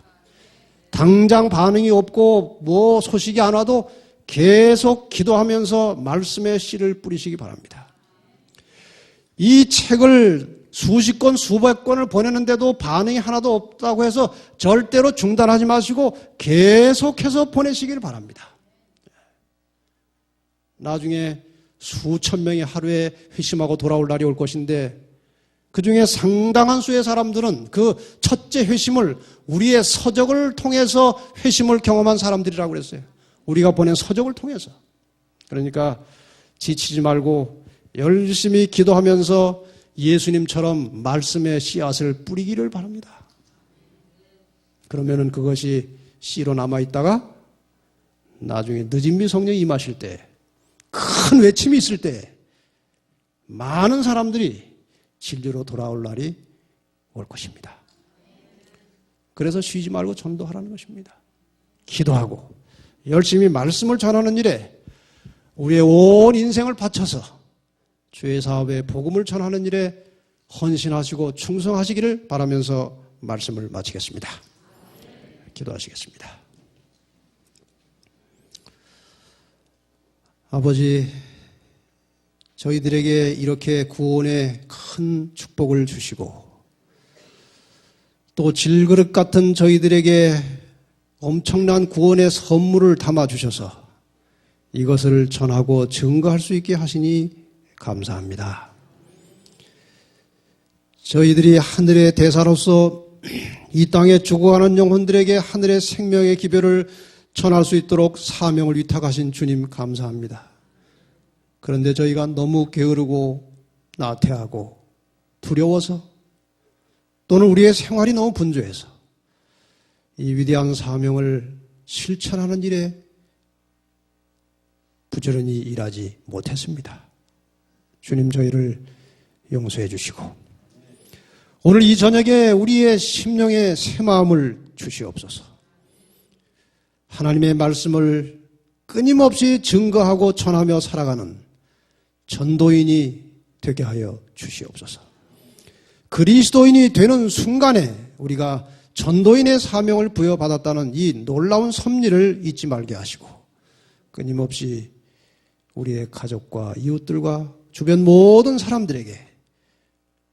당장 반응이 없고 뭐 소식이 안 와도 계속 기도하면서 말씀의 씨를 뿌리시기 바랍니다. 이 책을 수십 권, 수백 권을 보내는데도 반응이 하나도 없다고 해서 절대로 중단하지 마시고 계속해서 보내시길 바랍니다. 나중에 수천 명이 하루에 회심하고 돌아올 날이 올 것인데 그 중에 상당한 수의 사람들은 그 첫째 회심을 우리의 서적을 통해서 회심을 경험한 사람들이라고 그랬어요. 우리가 보낸 서적을 통해서. 그러니까 지치지 말고 열심히 기도하면서 예수님처럼 말씀의 씨앗을 뿌리기를 바랍니다. 그러면은 그것이 씨로 남아있다가 나중에 늦은미 성령이 임하실 때, 큰 외침이 있을 때 많은 사람들이 진리로 돌아올 날이 올 것입니다. 그래서 쉬지 말고 전도하라는 것입니다. 기도하고 열심히 말씀을 전하는 일에 우리의 온 인생을 바쳐서 주의 사업에 복음을 전하는 일에 헌신하시고 충성하시기를 바라면서 말씀을 마치겠습니다. 기도하시겠습니다. 아버지, 저희들에게 이렇게 구원의 큰 축복을 주시고 또 질그릇 같은 저희들에게 엄청난 구원의 선물을 담아주셔서 이것을 전하고 증거할 수 있게 하시니 감사합니다. 저희들이 하늘의 대사로서 이 땅에 죽어가는 영혼들에게 하늘의 생명의 기별을 전할 수 있도록 사명을 위탁하신 주님 감사합니다. 그런데 저희가 너무 게으르고 나태하고 두려워서 또는 우리의 생활이 너무 분주해서 이 위대한 사명을 실천하는 일에 부지런히 일하지 못했습니다. 주님 저희를 용서해 주시고 오늘 이 저녁에 우리의 심령에 새 마음을 주시옵소서. 하나님의 말씀을 끊임없이 증거하고 전하며 살아가는 전도인이 되게 하여 주시옵소서. 그리스도인이 되는 순간에 우리가 전도인의 사명을 부여받았다는 이 놀라운 섭리를 잊지 말게 하시고 끊임없이 우리의 가족과 이웃들과 주변 모든 사람들에게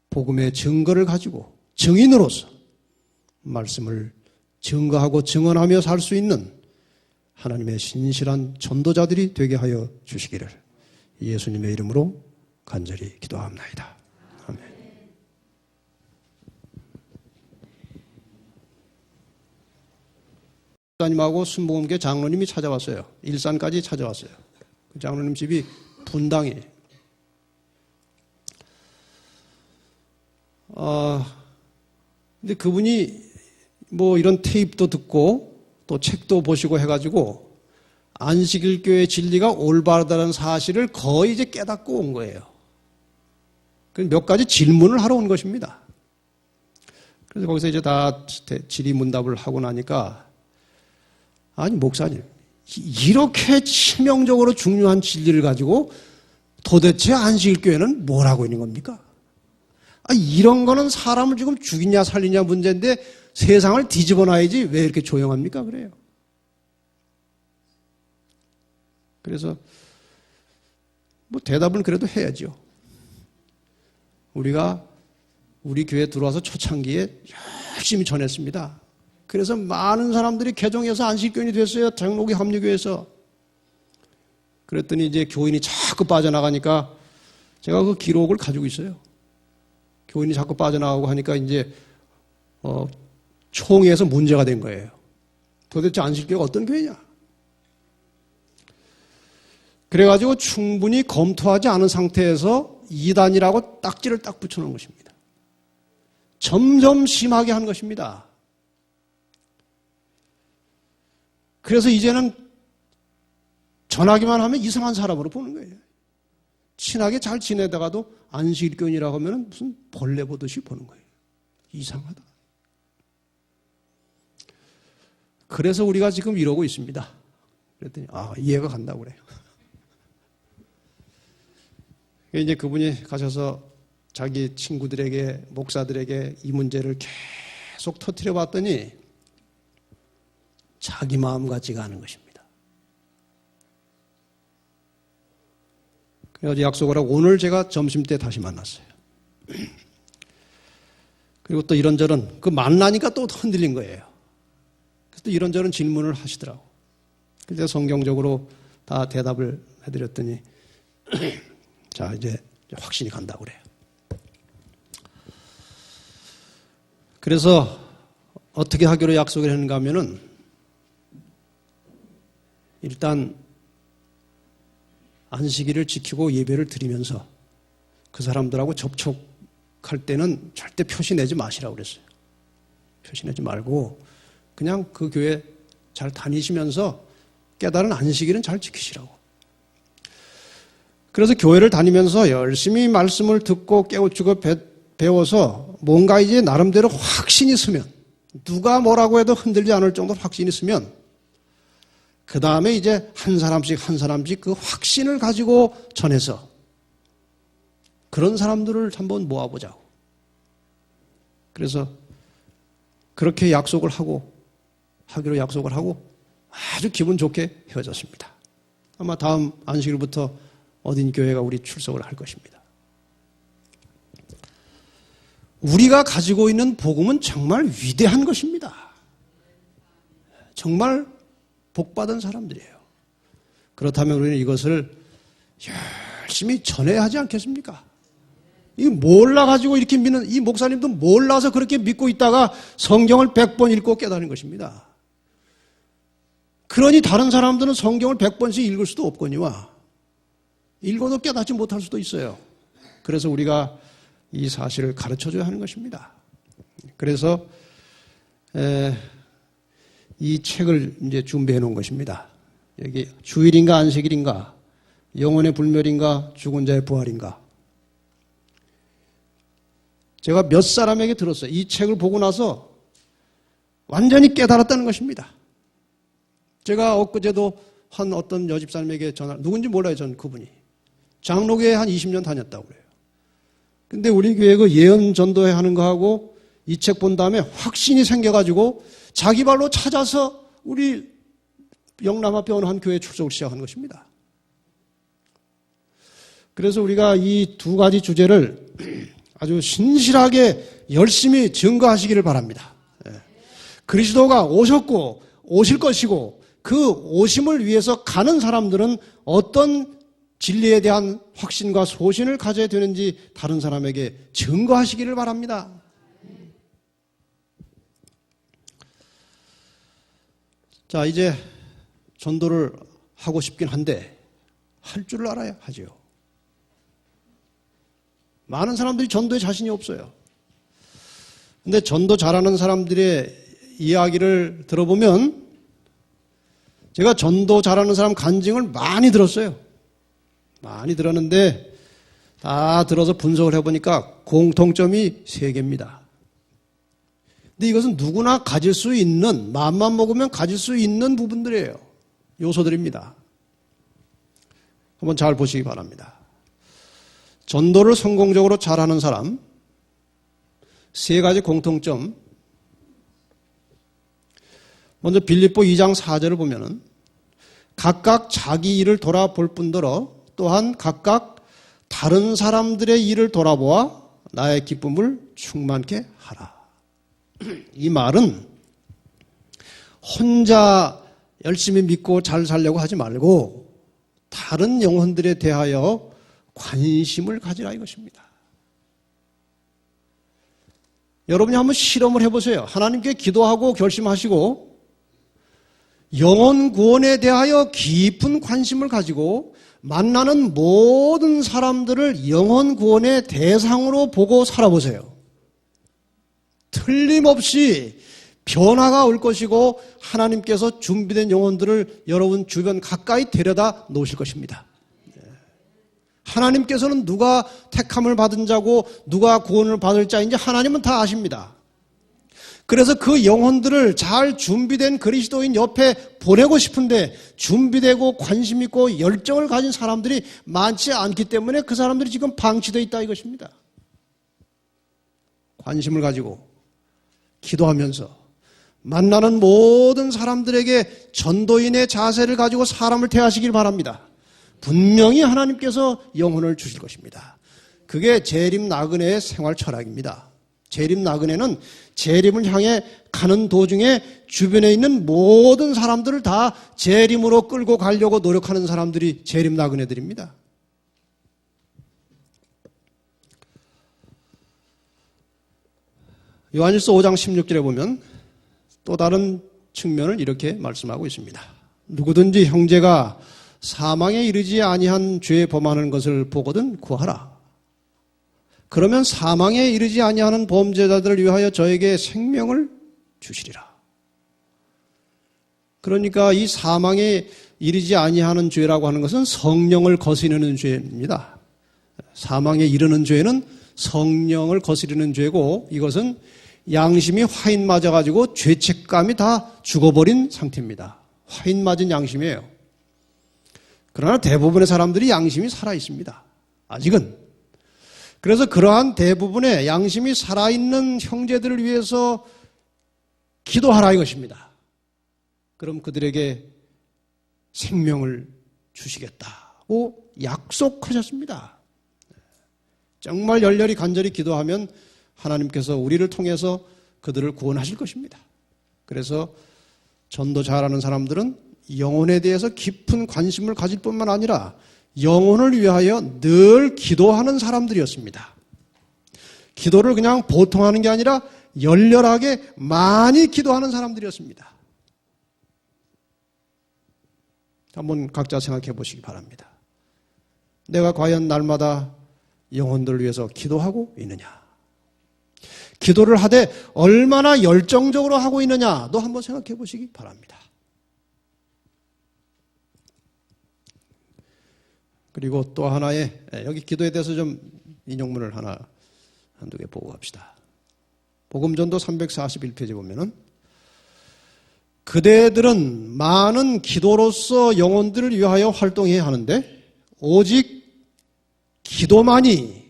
복음의 증거를 가지고 증인으로서 말씀을 증거하고 증언하며 살 수 있는 하나님의 신실한 전도자들이 되게 하여 주시기를 예수님의 이름으로 간절히 기도합나이다. 아멘. 목사님하고 순복음교회 장로님이 찾아왔어요. 일산까지 찾아왔어요. 그 장로님 집이 분당이에요. 근데 그분이 뭐 이런 테이프도 듣고 또 책도 보시고 해가지고 안식일교회 진리가 올바르다는 사실을 거의 이제 깨닫고 온 거예요. 몇 가지 질문을 하러 온 것입니다. 그래서 거기서 이제 다 질의문답을 하고 나니까 아니 목사님 이렇게 치명적으로 중요한 진리를 가지고 도대체 안식일교회는 뭘 하고 있는 겁니까? 이런 거는 사람을 지금 죽이냐 살리냐 문제인데 세상을 뒤집어 놔야지 왜 이렇게 조용합니까? 그래요. 그래서 뭐 대답은 그래도 해야죠. 우리가 우리 교회에 들어와서 초창기에 열심히 전했습니다. 그래서 많은 사람들이 개종해서 안식교인이 됐어요. 장로교 합류교회에서. 그랬더니 이제 교인이 자꾸 빠져나가니까 제가 그 기록을 가지고 있어요. 교인이 자꾸 빠져나가고 하니까 이제 총회에서 문제가 된 거예요. 도대체 안식교회가 어떤 교회냐? 그래가지고 충분히 검토하지 않은 상태에서 이단이라고 딱지를 딱 붙여놓은 것입니다. 점점 심하게 한 것입니다. 그래서 이제는 전하기만 하면 이상한 사람으로 보는 거예요. 친하게 잘 지내다가도 안식일교인이라고 하면 무슨 벌레 보듯이 보는 거예요. 이상하다. 그래서 우리가 지금 이러고 있습니다. 그랬더니 이해가 간다고 그래요. 이제 그분이 가셔서 자기 친구들에게, 목사들에게 이 문제를 계속 터뜨려 봤더니 자기 마음 같지가 않은 것입니다. 그래서 약속을 하고 오늘 제가 점심때 다시 만났어요. 그리고 또 이런저런 그 만나니까 또 흔들린 거예요. 그래서 또 이런저런 질문을 하시더라고. 그래서 성경적으로 다 대답을 해드렸더니 자 이제 확신이 간다고 그래요. 그래서 어떻게 하기로 약속을 했는가 하면은 일단 안식일을 지키고 예배를 드리면서 그 사람들하고 접촉할 때는 절대 표시 내지 마시라고 그랬어요. 표시 내지 말고 그냥 그 교회 잘 다니시면서 깨달은 안식일은 잘 지키시라고. 그래서 교회를 다니면서 열심히 말씀을 듣고 깨우치고 배워서 뭔가 이제 나름대로 확신이 있으면 누가 뭐라고 해도 흔들리지 않을 정도로 확신이 있으면 그 다음에 이제 한 사람씩 한 사람씩 그 확신을 가지고 전해서 그런 사람들을 한번 모아보자고. 그래서 그렇게 약속을 하기로 약속을 하고 아주 기분 좋게 헤어졌습니다. 아마 다음 안식일부터 어딘 교회가 우리 출석을 할 것입니다. 우리가 가지고 있는 복음은 정말 위대한 것입니다. 정말 복받은 사람들이에요. 그렇다면 우리는 이것을 열심히 전해야 하지 않겠습니까? 이 몰라가지고 이렇게 믿는, 이 목사님도 몰라서 그렇게 믿고 있다가 성경을 100번 읽고 깨달은 것입니다. 그러니 다른 사람들은 성경을 100번씩 읽을 수도 없거니와 읽어도 깨닫지 못할 수도 있어요. 그래서 우리가 이 사실을 가르쳐줘야 하는 것입니다. 그래서 이 책을 이제 준비해 놓은 것입니다. 여기 주일인가 안식일인가, 영혼의 불멸인가, 죽은 자의 부활인가. 제가 몇 사람에게 들었어요. 이 책을 보고 나서 완전히 깨달았다는 것입니다. 제가 엊그제도 한 어떤 여집사님에게 누군지 몰라요, 전 그분이. 장로교에 한 20년 다녔다고 그래요. 근데 우리 교회 그 예언 전도회 하는 거하고 이 책 본 다음에 확신이 생겨가지고 자기 발로 찾아서 우리 영남 앞에 어느 한 교회에 출석을 시작한 것입니다. 그래서 우리가 이 두 가지 주제를 아주 신실하게 열심히 증거하시기를 바랍니다. 그리스도가 오셨고 오실 것이고 그 오심을 위해서 가는 사람들은 어떤 진리에 대한 확신과 소신을 가져야 되는지 다른 사람에게 증거하시기를 바랍니다. 자, 이제 전도를 하고 싶긴 한데 할 줄을 알아야 하죠. 많은 사람들이 전도에 자신이 없어요. 근데 전도 잘하는 사람들의 이야기를 들어보면 제가 전도 잘하는 사람 간증을 많이 들었어요. 많이 들었는데 다 들어서 분석을 해보니까 공통점이 3개입니다. 근데 이것은 누구나 가질 수 있는, 마음만 먹으면 가질 수 있는 부분들이에요. 요소들입니다. 한번 잘 보시기 바랍니다. 전도를 성공적으로 잘하는 사람 3가지 공통점. 먼저 빌립보 2장 4절을 보면은 각각 자기 일을 돌아볼 뿐더러 또한 각각 다른 사람들의 일을 돌아보아 나의 기쁨을 충만케 하라. 이 말은 혼자 열심히 믿고 잘 살려고 하지 말고 다른 영혼들에 대하여 관심을 가지라 이것입니다. 여러분이 한번 실험을 해보세요. 하나님께 기도하고 결심하시고 영혼 구원에 대하여 깊은 관심을 가지고 만나는 모든 사람들을 영혼 구원의 대상으로 보고 살아보세요. 틀림없이 변화가 올 것이고 하나님께서 준비된 영혼들을 여러분 주변 가까이 데려다 놓으실 것입니다. 하나님께서는 누가 택함을 받은 자고 누가 구원을 받을 자인지 하나님은 다 아십니다. 그래서 그 영혼들을 잘 준비된 그리스도인 옆에 보내고 싶은데 준비되고 관심 있고 열정을 가진 사람들이 많지 않기 때문에 그 사람들이 지금 방치되어 있다 이것입니다. 관심을 가지고 기도하면서 만나는 모든 사람들에게 전도인의 자세를 가지고 사람을 대하시길 바랍니다. 분명히 하나님께서 영혼을 주실 것입니다. 그게 재림 나그네의 생활 철학입니다. 재림 나그네는 재림을 향해 가는 도중에 주변에 있는 모든 사람들을 다 재림으로 끌고 가려고 노력하는 사람들이 재림 나그네들입니다. 요한일서 5장 16절에 보면 또 다른 측면을 이렇게 말씀하고 있습니다. 누구든지 형제가 사망에 이르지 아니한 죄에 범하는 것을 보거든 구하라. 그러면 사망에 이르지 아니하는 범죄자들을 위하여 저에게 생명을 주시리라. 그러니까 이 사망에 이르지 아니하는 죄라고 하는 것은 성령을 거스르는 죄입니다. 사망에 이르는 죄는 성령을 거스르는 죄고 이것은 양심이 화인 맞아가지고 죄책감이 다 죽어버린 상태입니다. 화인 맞은 양심이에요. 그러나 대부분의 사람들이 양심이 살아있습니다. 아직은. 그래서 그러한 대부분의 양심이 살아있는 형제들을 위해서 기도하라 이것입니다. 그럼 그들에게 생명을 주시겠다고 약속하셨습니다. 정말 열렬히 간절히 기도하면 하나님께서 우리를 통해서 그들을 구원하실 것입니다. 그래서 전도 잘하는 사람들은 영혼에 대해서 깊은 관심을 가질 뿐만 아니라 영혼을 위하여 늘 기도하는 사람들이었습니다. 기도를 그냥 보통 하는 게 아니라 열렬하게 많이 기도하는 사람들이었습니다. 한번 각자 생각해 보시기 바랍니다. 내가 과연 날마다 영혼들을 위해서 기도하고 있느냐? 기도를 하되 얼마나 열정적으로 하고 있느냐도 한번 생각해 보시기 바랍니다. 그리고 또 하나의 여기 기도에 대해서 좀 인용문을 한두 개 보고 갑시다. 복음전도 341페이지 보면은 그대들은 많은 기도로서 영혼들을 위하여 활동해야 하는데 오직 기도만이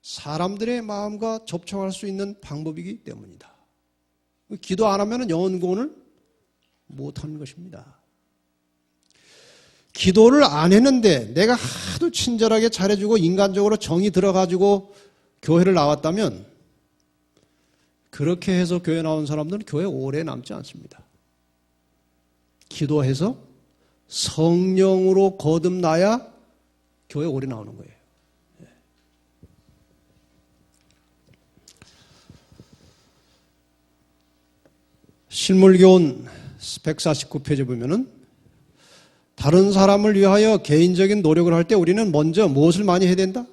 사람들의 마음과 접촉할 수 있는 방법이기 때문이다. 기도 안 하면 영혼 구원을 못하는 것입니다. 기도를 안 했는데 내가 하도 친절하게 잘해주고 인간적으로 정이 들어가지고 교회를 나왔다면 그렇게 해서 교회 나온 사람들은 교회 오래 남지 않습니다. 기도해서 성령으로 거듭나야 교회 오래 나오는 거예요. 실물교훈 149페이지 보면은 다른 사람을 위하여 개인적인 노력을 할 때 우리는 먼저 무엇을 많이 해야 된다?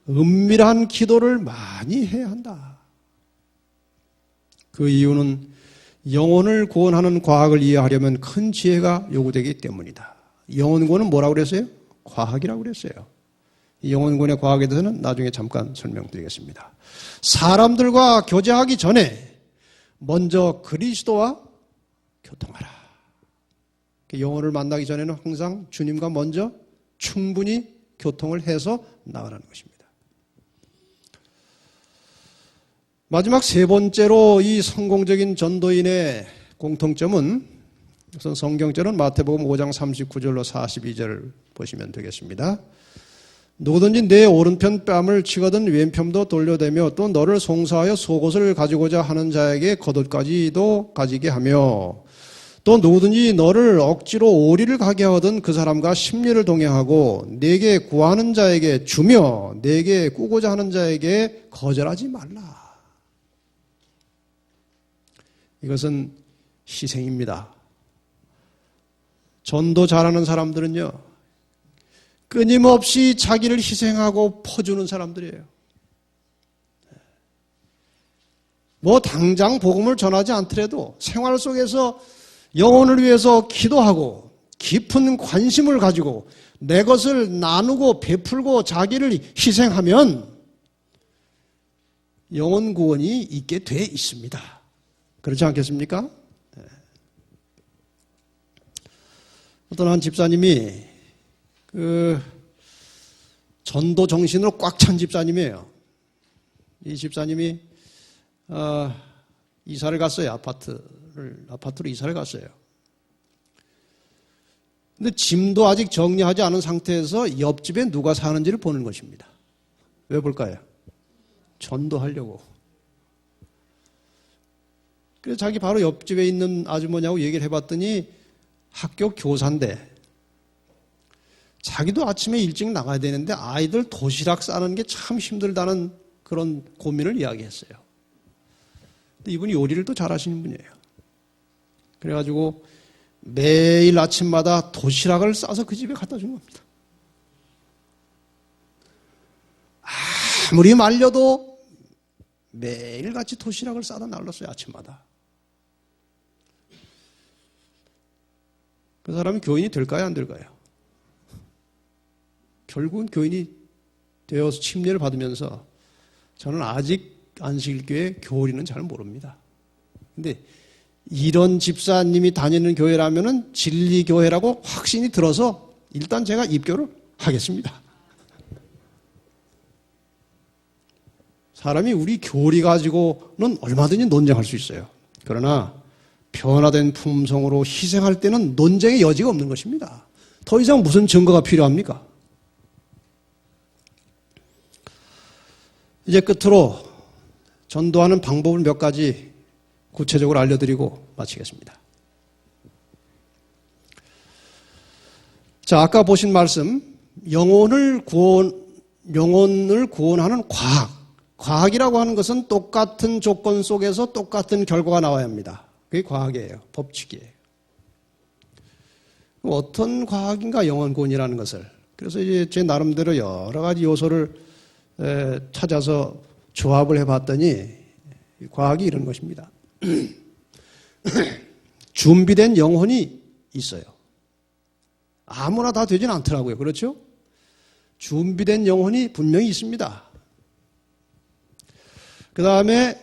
은밀한 기도를 많이 해야 한다. 그 이유는 영혼을 구원하는 과학을 이해하려면 큰 지혜가 요구되기 때문이다. 영혼 구원은 뭐라고 그랬어요? 과학이라고 그랬어요. 영혼 구원의 과학에 대해서는 나중에 잠깐 설명드리겠습니다. 사람들과 교제하기 전에 먼저 그리스도와 교통하라. 영혼을 만나기 전에는 항상 주님과 먼저 충분히 교통을 해서 나가라는 것입니다. 마지막 세 번째로 이 성공적인 전도인의 공통점은 우선 성경절은 마태복음 5장 39절로 42절을 보시면 되겠습니다. 누구든지 내 오른편 뺨을 치거든 왼편도 돌려대며 또 너를 송사하여 속옷을 가지고자 하는 자에게 겉옷까지도 가지게 하며 또 누구든지 너를 억지로 오리를 가게 하거든 그 사람과 심리를 동행하고 내게 구하는 자에게 주며 내게 꾸고자 하는 자에게 거절하지 말라. 이것은 희생입니다. 전도 잘하는 사람들은요, 끊임없이 자기를 희생하고 퍼주는 사람들이에요. 뭐 당장 복음을 전하지 않더라도 생활 속에서 영혼을 위해서 기도하고 깊은 관심을 가지고 내 것을 나누고 베풀고 자기를 희생하면 영혼 구원이 있게 돼 있습니다. 그렇지 않겠습니까? 어떤 한 집사님이 전도 정신으로 꽉 찬 집사님이에요. 이 집사님이 이사를 갔어요. 아파트로 이사를 갔어요. 근데 짐도 아직 정리하지 않은 상태에서 옆집에 누가 사는지를 보는 것입니다. 왜 볼까요? 전도하려고. 그래서 자기 바로 옆집에 있는 아주머니하고 얘기를 해봤더니 학교 교사인데 자기도 아침에 일찍 나가야 되는데 아이들 도시락 싸는 게 참 힘들다는 그런 고민을 이야기했어요. 근데 이분이 요리를 또 잘하시는 분이에요. 그래가지고 매일 아침마다 도시락을 싸서 그 집에 갖다 준 겁니다. 아무리 말려도 매일같이 도시락을 싸다 날랐어요, 아침마다. 그 사람이 교인이 될까요, 안 될까요? 결국은 교인이 되어서 침례를 받으면서 저는 아직 안식일교회 교리는 잘 모릅니다. 근데 이런 집사님이 다니는 교회라면은 진리교회라고 확신이 들어서 일단 제가 입교를 하겠습니다. 사람이 우리 교리 가지고는 얼마든지 논쟁할 수 있어요. 그러나 변화된 품성으로 희생할 때는 논쟁의 여지가 없는 것입니다. 더 이상 무슨 증거가 필요합니까? 이제 끝으로 전도하는 방법을 몇 가지 구체적으로 알려드리고 마치겠습니다. 자, 아까 보신 말씀, 영혼을 구원하는 과학이라고 하는 것은 똑같은 조건 속에서 똑같은 결과가 나와야 합니다. 그게 과학이에요. 법칙이에요. 어떤 과학인가 영혼 구원이라는 것을. 그래서 이제 제 나름대로 여러 가지 요소를 찾아서 조합을 해봤더니 과학이 이런 것입니다. 준비된 영혼이 있어요. 아무나 다 되진 않더라고요. 그렇죠? 준비된 영혼이 분명히 있습니다. 그 다음에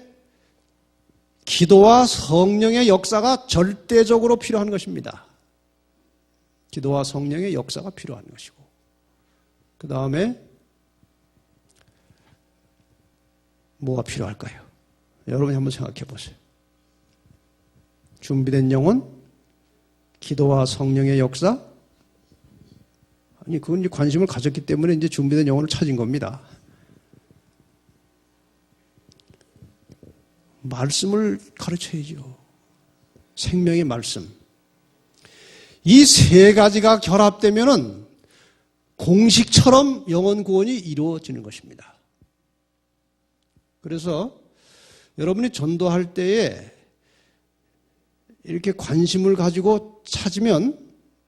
기도와 성령의 역사가 절대적으로 필요한 것입니다. 기도와 성령의 역사가 필요한 것이고, 그 다음에 뭐가 필요할까요? 여러분이 한번 생각해 보세요. 준비된 영혼, 기도와 성령의 역사. 아니, 그건 이제 관심을 가졌기 때문에 이제 준비된 영혼을 찾은 겁니다. 말씀을 가르쳐야죠. 생명의 말씀. 이 세 가지가 결합되면은 공식처럼 영혼 구원이 이루어지는 것입니다. 그래서 여러분이 전도할 때에 이렇게 관심을 가지고 찾으면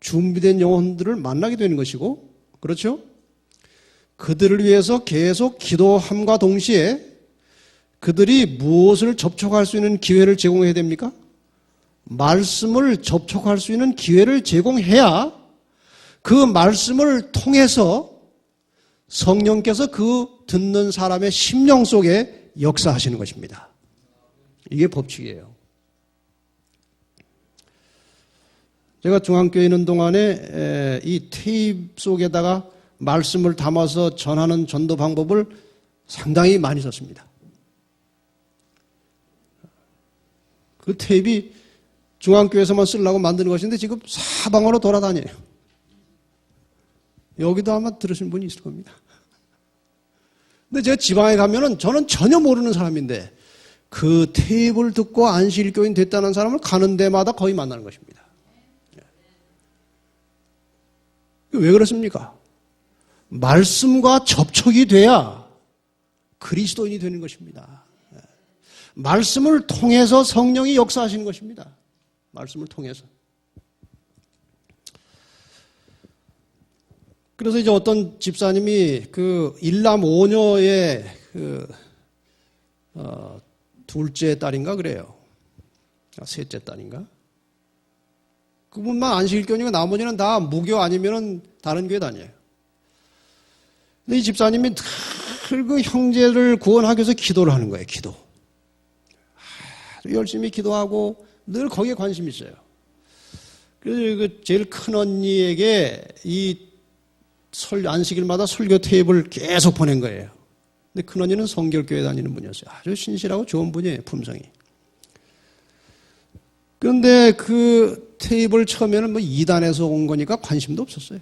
준비된 영혼들을 만나게 되는 것이고, 그렇죠? 그들을 위해서 계속 기도함과 동시에 그들이 무엇을 접촉할 수 있는 기회를 제공해야 됩니까? 말씀을 접촉할 수 있는 기회를 제공해야 그 말씀을 통해서 성령께서 그 듣는 사람의 심령 속에 역사하시는 것입니다. 이게 법칙이에요. 제가 중앙교회 있는 동안에 이 테이프 속에다가 말씀을 담아서 전하는 전도 방법을 상당히 많이 썼습니다. 그 테이프가 중앙교회에서만 쓰려고 만드는 것인데 지금 사방으로 돌아다녀요. 여기도 아마 들으신 분이 있을 겁니다. 근데 제가 지방에 가면은 저는 전혀 모르는 사람인데 그 테이프를 듣고 안식일교인 됐다는 사람을 가는 데마다 거의 만나는 것입니다. 왜 그렇습니까? 말씀과 접촉이 돼야 그리스도인이 되는 것입니다. 말씀을 통해서 성령이 역사하시는 것입니다. 말씀을 통해서. 그래서 이제 어떤 집사님이 그 일남 오녀의 둘째 딸인가 그래요. 셋째 딸인가? 그분만 안식일교니까 나머지는 다 무교 아니면은 다른 교회 다녀요. 근데 이 집사님이 늘 그 형제를 구원하기 위해서 기도를 하는 거예요, 기도. 아주 열심히 기도하고 늘 거기에 관심이 있어요. 그래서 그 제일 큰 언니에게 이 안식일마다 설교 테이프를 계속 보낸 거예요. 근데 큰 언니는 성결교회 다니는 분이었어요. 아주 신실하고 좋은 분이에요, 품성이. 그런데 그 테이프를 처음에는 뭐 2단에서 온 거니까 관심도 없었어요.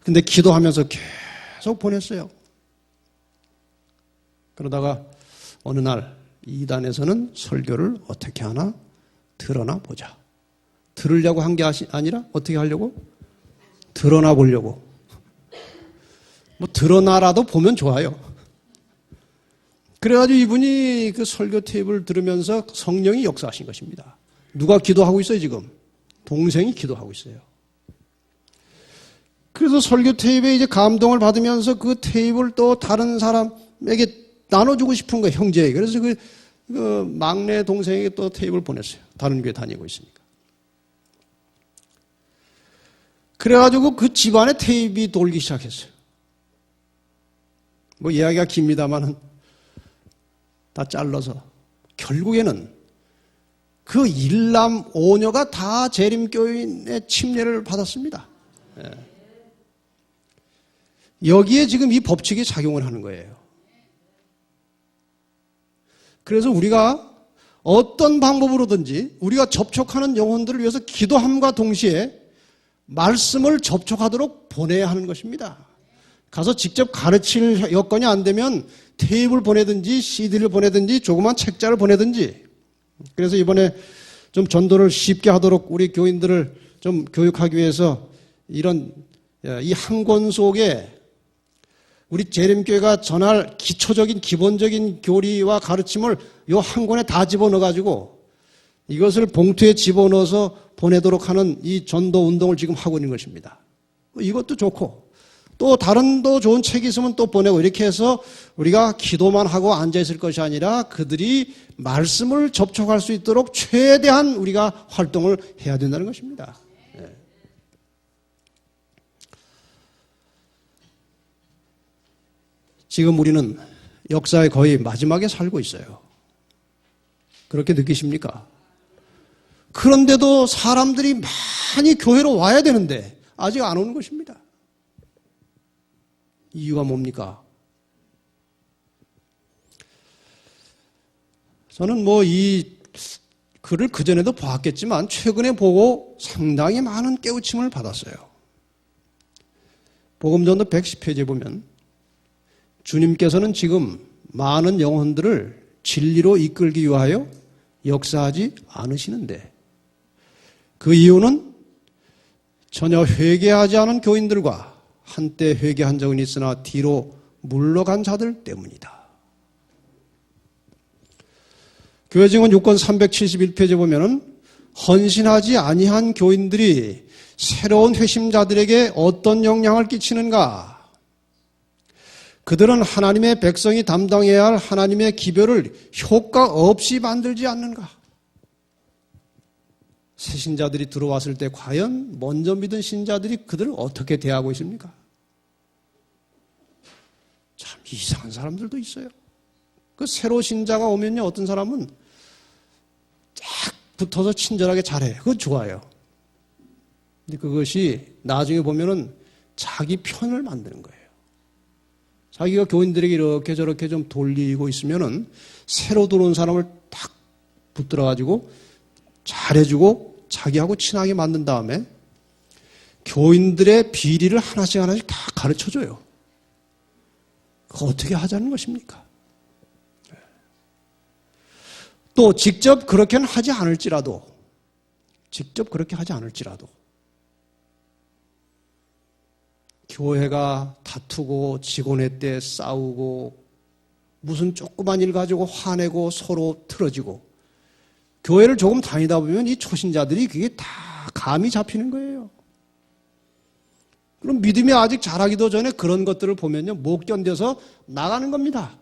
근데 기도하면서 계속 보냈어요. 그러다가 어느 날 2단에서는 설교를 어떻게 하나 드러나 보자. 들으려고 한 게 아니라 어떻게 하려고? 드러나 보려고. 뭐 드러나라도 보면 좋아요. 그래가지고 이분이 그 설교 테이프를 들으면서 성령이 역사하신 것입니다. 누가 기도하고 있어요, 지금? 동생이 기도하고 있어요. 그래서 설교 테이프에 이제 감동을 받으면서 그 테이프를 또 다른 사람에게 나눠주고 싶은 거예요, 형제에게. 그래서 그 막내 동생에게 또 테이프를 보냈어요. 다른 교회 다니고 있으니까. 그래가지고 그 집안에 테이프가 돌기 시작했어요. 뭐 이야기가 깁니다만은 다 잘라서 결국에는 그 일남 오녀가 다 재림교인의 침례를 받았습니다. 여기에 지금 이 법칙이 작용을 하는 거예요. 그래서 우리가 어떤 방법으로든지 우리가 접촉하는 영혼들을 위해서 기도함과 동시에 말씀을 접촉하도록 보내야 하는 것입니다. 가서 직접 가르칠 여건이 안 되면 테이프를 보내든지 CD를 보내든지 조그만 책자를 보내든지. 그래서 이번에 좀 전도를 쉽게 하도록 우리 교인들을 좀 교육하기 위해서 이런 이 한 권 속에 우리 재림교회가 전할 기초적인 기본적인 교리와 가르침을 이 한 권에 다 집어넣어가지고 이것을 봉투에 집어넣어서 보내도록 하는 이 전도 운동을 지금 하고 있는 것입니다. 이것도 좋고 또 다른 또 좋은 책이 있으면 또 보내고 이렇게 해서 우리가 기도만 하고 앉아있을 것이 아니라 그들이 말씀을 접촉할 수 있도록 최대한 우리가 활동을 해야 된다는 것입니다. 지금 우리는 역사의 거의 마지막에 살고 있어요. 그렇게 느끼십니까? 그런데도 사람들이 많이 교회로 와야 되는데 아직 안 오는 것입니다. 이유가 뭡니까? 저는 뭐 이 글을 그전에도 봤겠지만 최근에 보고 상당히 많은 깨우침을 받았어요. 복음전도 110페이지에 보면 주님께서는 지금 많은 영혼들을 진리로 이끌기 위하여 역사하지 않으시는데 그 이유는 전혀 회개하지 않은 교인들과 한때 회개한 적은 있으나 뒤로 물러간 자들 때문이다. 교회증언 6권 371페이지에 보면은 헌신하지 아니한 교인들이 새로운 회심자들에게 어떤 영향을 끼치는가? 그들은 하나님의 백성이 담당해야 할 하나님의 기별을 효과 없이 만들지 않는가? 새 신자들이 들어왔을 때 과연 먼저 믿은 신자들이 그들을 어떻게 대하고 있습니까? 참 이상한 사람들도 있어요. 그 새로 신자가 오면요, 어떤 사람은 쫙 붙어서 친절하게 잘해요. 그건 좋아요. 근데 그것이 나중에 보면은 자기 편을 만드는 거예요. 자기가 교인들에게 이렇게 저렇게 좀 돌리고 있으면은 새로 들어온 사람을 딱 붙들어가지고 잘해주고 자기하고 친하게 만든 다음에 교인들의 비리를 하나씩 하나씩 다 가르쳐줘요. 그거 어떻게 하자는 것입니까? 또 직접 그렇게는 하지 않을지라도 교회가 다투고 직원회 때 싸우고 무슨 조그만 일 가지고 화내고 서로 틀어지고 교회를 조금 다니다 보면 이 초신자들이 그게 다 감이 잡히는 거예요. 그럼 믿음이 아직 자라기도 전에 그런 것들을 보면요, 못 견뎌서 나가는 겁니다.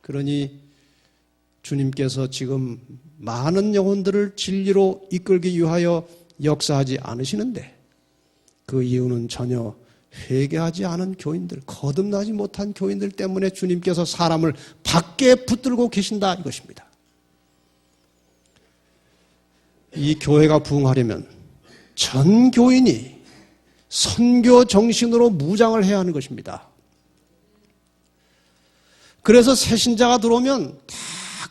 그러니 주님께서 지금 많은 영혼들을 진리로 이끌기 위하여 역사하지 않으시는데 그 이유는 전혀 회개하지 않은 교인들, 거듭나지 못한 교인들 때문에 주님께서 사람을 밖에 붙들고 계신다 이것입니다. 이 교회가 부흥하려면 전 교인이 선교 정신으로 무장을 해야 하는 것입니다. 그래서 새신자가 들어오면 다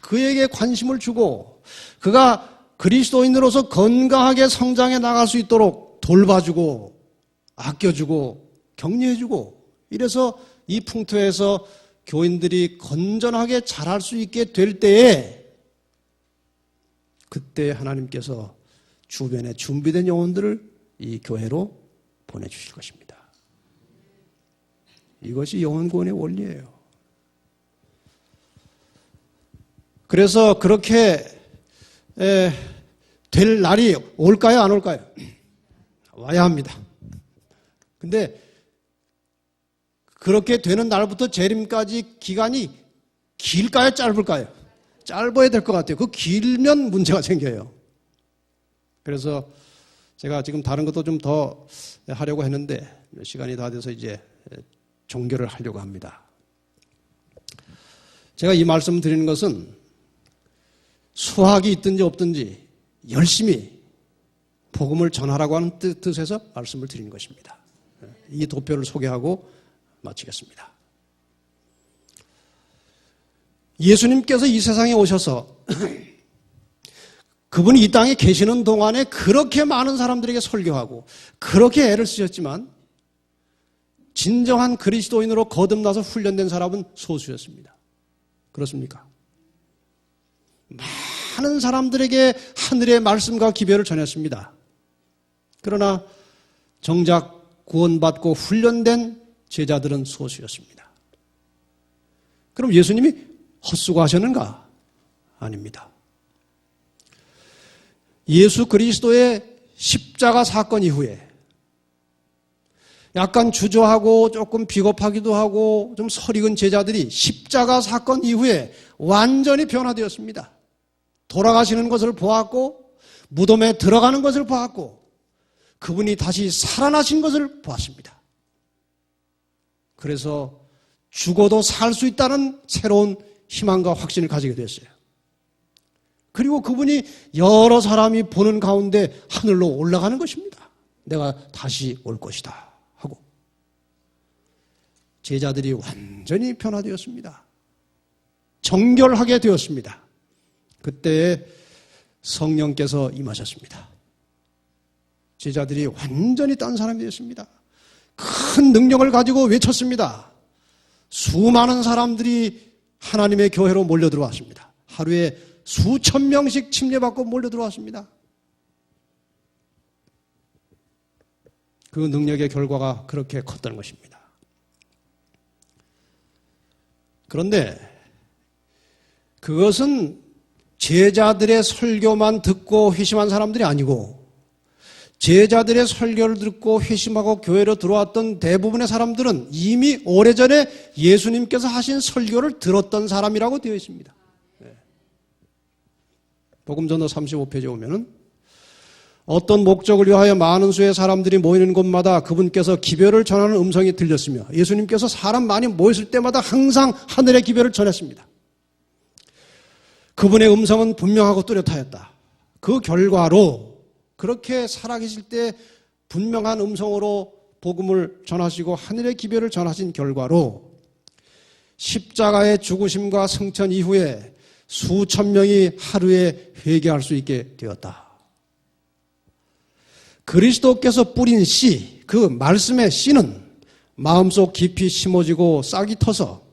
그에게 관심을 주고 그가 그리스도인으로서 건강하게 성장해 나갈 수 있도록 돌봐주고 아껴주고 격려해주고 이래서 이 풍토에서 교인들이 건전하게 자랄 수 있게 될 때에 그때 하나님께서 주변에 준비된 영혼들을 이 교회로 보내주실 것입니다. 이것이 영혼 구원의 원리예요. 그래서 그렇게 될 날이 올까요? 안 올까요? 와야 합니다. 근데 그렇게 되는 날부터 재림까지 기간이 길까요? 짧을까요? 짧아야 될 것 같아요. 그 길면 문제가 생겨요. 그래서 제가 지금 다른 것도 좀 더 하려고 했는데 시간이 다 돼서 이제 종교를 하려고 합니다. 제가 이 말씀 드리는 것은 수학이 있든지 없든지 열심히 복음을 전하라고 하는 뜻에서 말씀을 드리는 것입니다. 이 도표를 소개하고 마치겠습니다. 예수님께서 이 세상에 오셔서 그분이 이 땅에 계시는 동안에 그렇게 많은 사람들에게 설교하고 그렇게 애를 쓰셨지만 진정한 그리스도인으로 거듭나서 훈련된 사람은 소수였습니다. 그렇습니까? 많은 사람들에게 하늘의 말씀과 기별을 전했습니다. 그러나 정작 구원받고 훈련된 제자들은 소수였습니다. 그럼 예수님이 헛수고하셨는가? 아닙니다. 예수 그리스도의 십자가 사건 이후에 약간 주저하고 조금 비겁하기도 하고 좀 설익은 제자들이 십자가 사건 이후에 완전히 변화되었습니다. 돌아가시는 것을 보았고 무덤에 들어가는 것을 보았고 그분이 다시 살아나신 것을 보았습니다. 그래서 죽어도 살 수 있다는 새로운 희망과 확신을 가지게 됐어요. 그리고 그분이 여러 사람이 보는 가운데 하늘로 올라가는 것입니다. 내가 다시 올 것이다 하고 제자들이 완전히 변화되었습니다. 정결하게 되었습니다. 그때 성령께서 임하셨습니다. 제자들이 완전히 딴 사람이 되었습니다. 큰 능력을 가지고 외쳤습니다. 수많은 사람들이 하나님의 교회로 몰려 들어왔습니다. 하루에 수천 명씩 침례받고 몰려 들어왔습니다. 그 능력의 결과가 그렇게 컸다는 것입니다. 그런데 그것은 제자들의 설교만 듣고 회심한 사람들이 아니고 제자들의 설교를 듣고 회심하고 교회로 들어왔던 대부분의 사람들은 이미 오래전에 예수님께서 하신 설교를 들었던 사람이라고 되어 있습니다. 복음전도 35페이지에 오면은 어떤 목적을 위하여 많은 수의 사람들이 모이는 곳마다 그분께서 기별을 전하는 음성이 들렸으며 예수님께서 사람 많이 모였을 때마다 항상 하늘의 기별을 전했습니다. 그분의 음성은 분명하고 뚜렷하였다. 그 결과로 그렇게 살아계실 때 분명한 음성으로 복음을 전하시고 하늘의 기별을 전하신 결과로 십자가의 죽으심과 승천 이후에 수천 명이 하루에 회개할 수 있게 되었다. 그리스도께서 뿌린 씨, 그 말씀의 씨는 마음속 깊이 심어지고 싹이 터서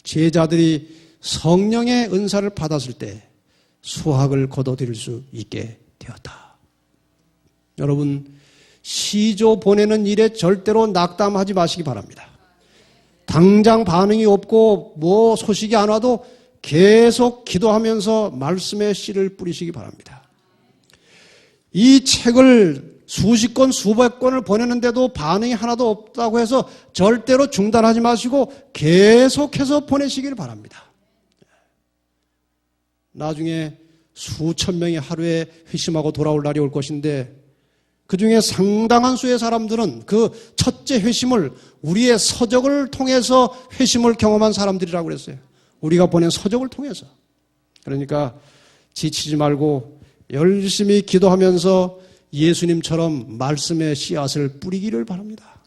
제자들이 성령의 은사를 받았을 때 수확을 거둬들일 수 있게 되었다. 여러분, 시조 보내는 일에 절대로 낙담하지 마시기 바랍니다. 당장 반응이 없고 뭐 소식이 안 와도 계속 기도하면서 말씀의 씨를 뿌리시기 바랍니다. 이 책을 수십 건, 수백 건을 보내는데도 반응이 하나도 없다고 해서 절대로 중단하지 마시고 계속해서 보내시길 바랍니다. 나중에 수천 명이 하루에 회심하고 돌아올 날이 올 것인데 그 중에 상당한 수의 사람들은 그 첫째 회심을 우리의 서적을 통해서 회심을 경험한 사람들이라고 그랬어요. 우리가 보낸 서적을 통해서. 그러니까 지치지 말고 열심히 기도하면서 예수님처럼 말씀의 씨앗을 뿌리기를 바랍니다.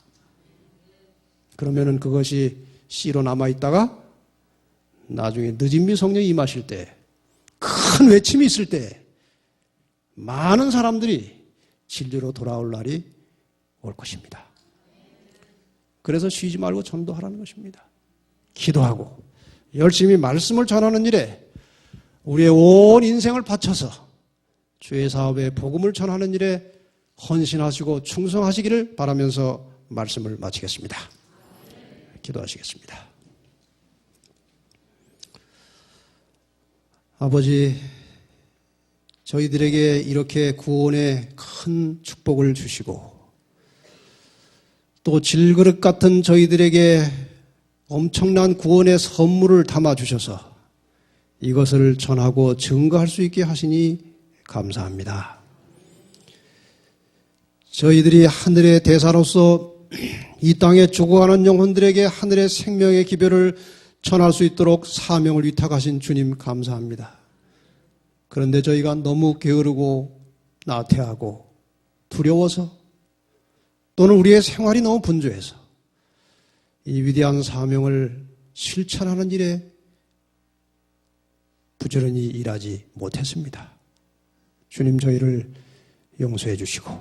그러면은 그것이 씨로 남아있다가 나중에 늦은미 성령이 임하실 때, 큰 외침이 있을 때 많은 사람들이 진리로 돌아올 날이 올 것입니다. 그래서 쉬지 말고 전도하라는 것입니다. 기도하고 열심히 말씀을 전하는 일에 우리의 온 인생을 바쳐서 주의 사업에 복음을 전하는 일에 헌신하시고 충성하시기를 바라면서 말씀을 마치겠습니다. 기도하시겠습니다. 아버지, 저희들에게 이렇게 구원의 큰 축복을 주시고 또 질그릇 같은 저희들에게 엄청난 구원의 선물을 담아주셔서 이것을 전하고 증거할 수 있게 하시니 감사합니다. 저희들이 하늘의 대사로서 이 땅에 죽어가는 영혼들에게 하늘의 생명의 기별을 전할 수 있도록 사명을 위탁하신 주님 감사합니다. 그런데 저희가 너무 게으르고 나태하고 두려워서 또는 우리의 생활이 너무 분주해서 이 위대한 사명을 실천하는 일에 부지런히 일하지 못했습니다. 주님 저희를 용서해 주시고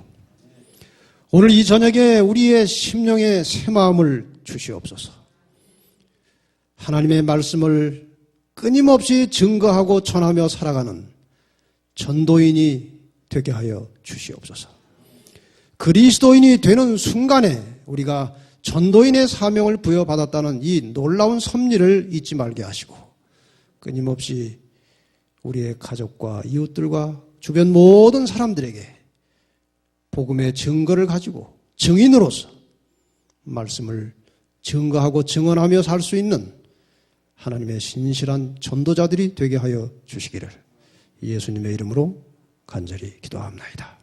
오늘 이 저녁에 우리의 심령에 새 마음을 주시옵소서. 하나님의 말씀을 끊임없이 증거하고 전하며 살아가는 전도인이 되게 하여 주시옵소서. 그리스도인이 되는 순간에 우리가 전도인의 사명을 부여받았다는 이 놀라운 섭리를 잊지 말게 하시고 끊임없이 우리의 가족과 이웃들과 주변 모든 사람들에게 복음의 증거를 가지고 증인으로서 말씀을 증거하고 증언하며 살 수 있는 하나님의 신실한 전도자들이 되게 하여 주시기를 예수님의 이름으로 간절히 기도합니다.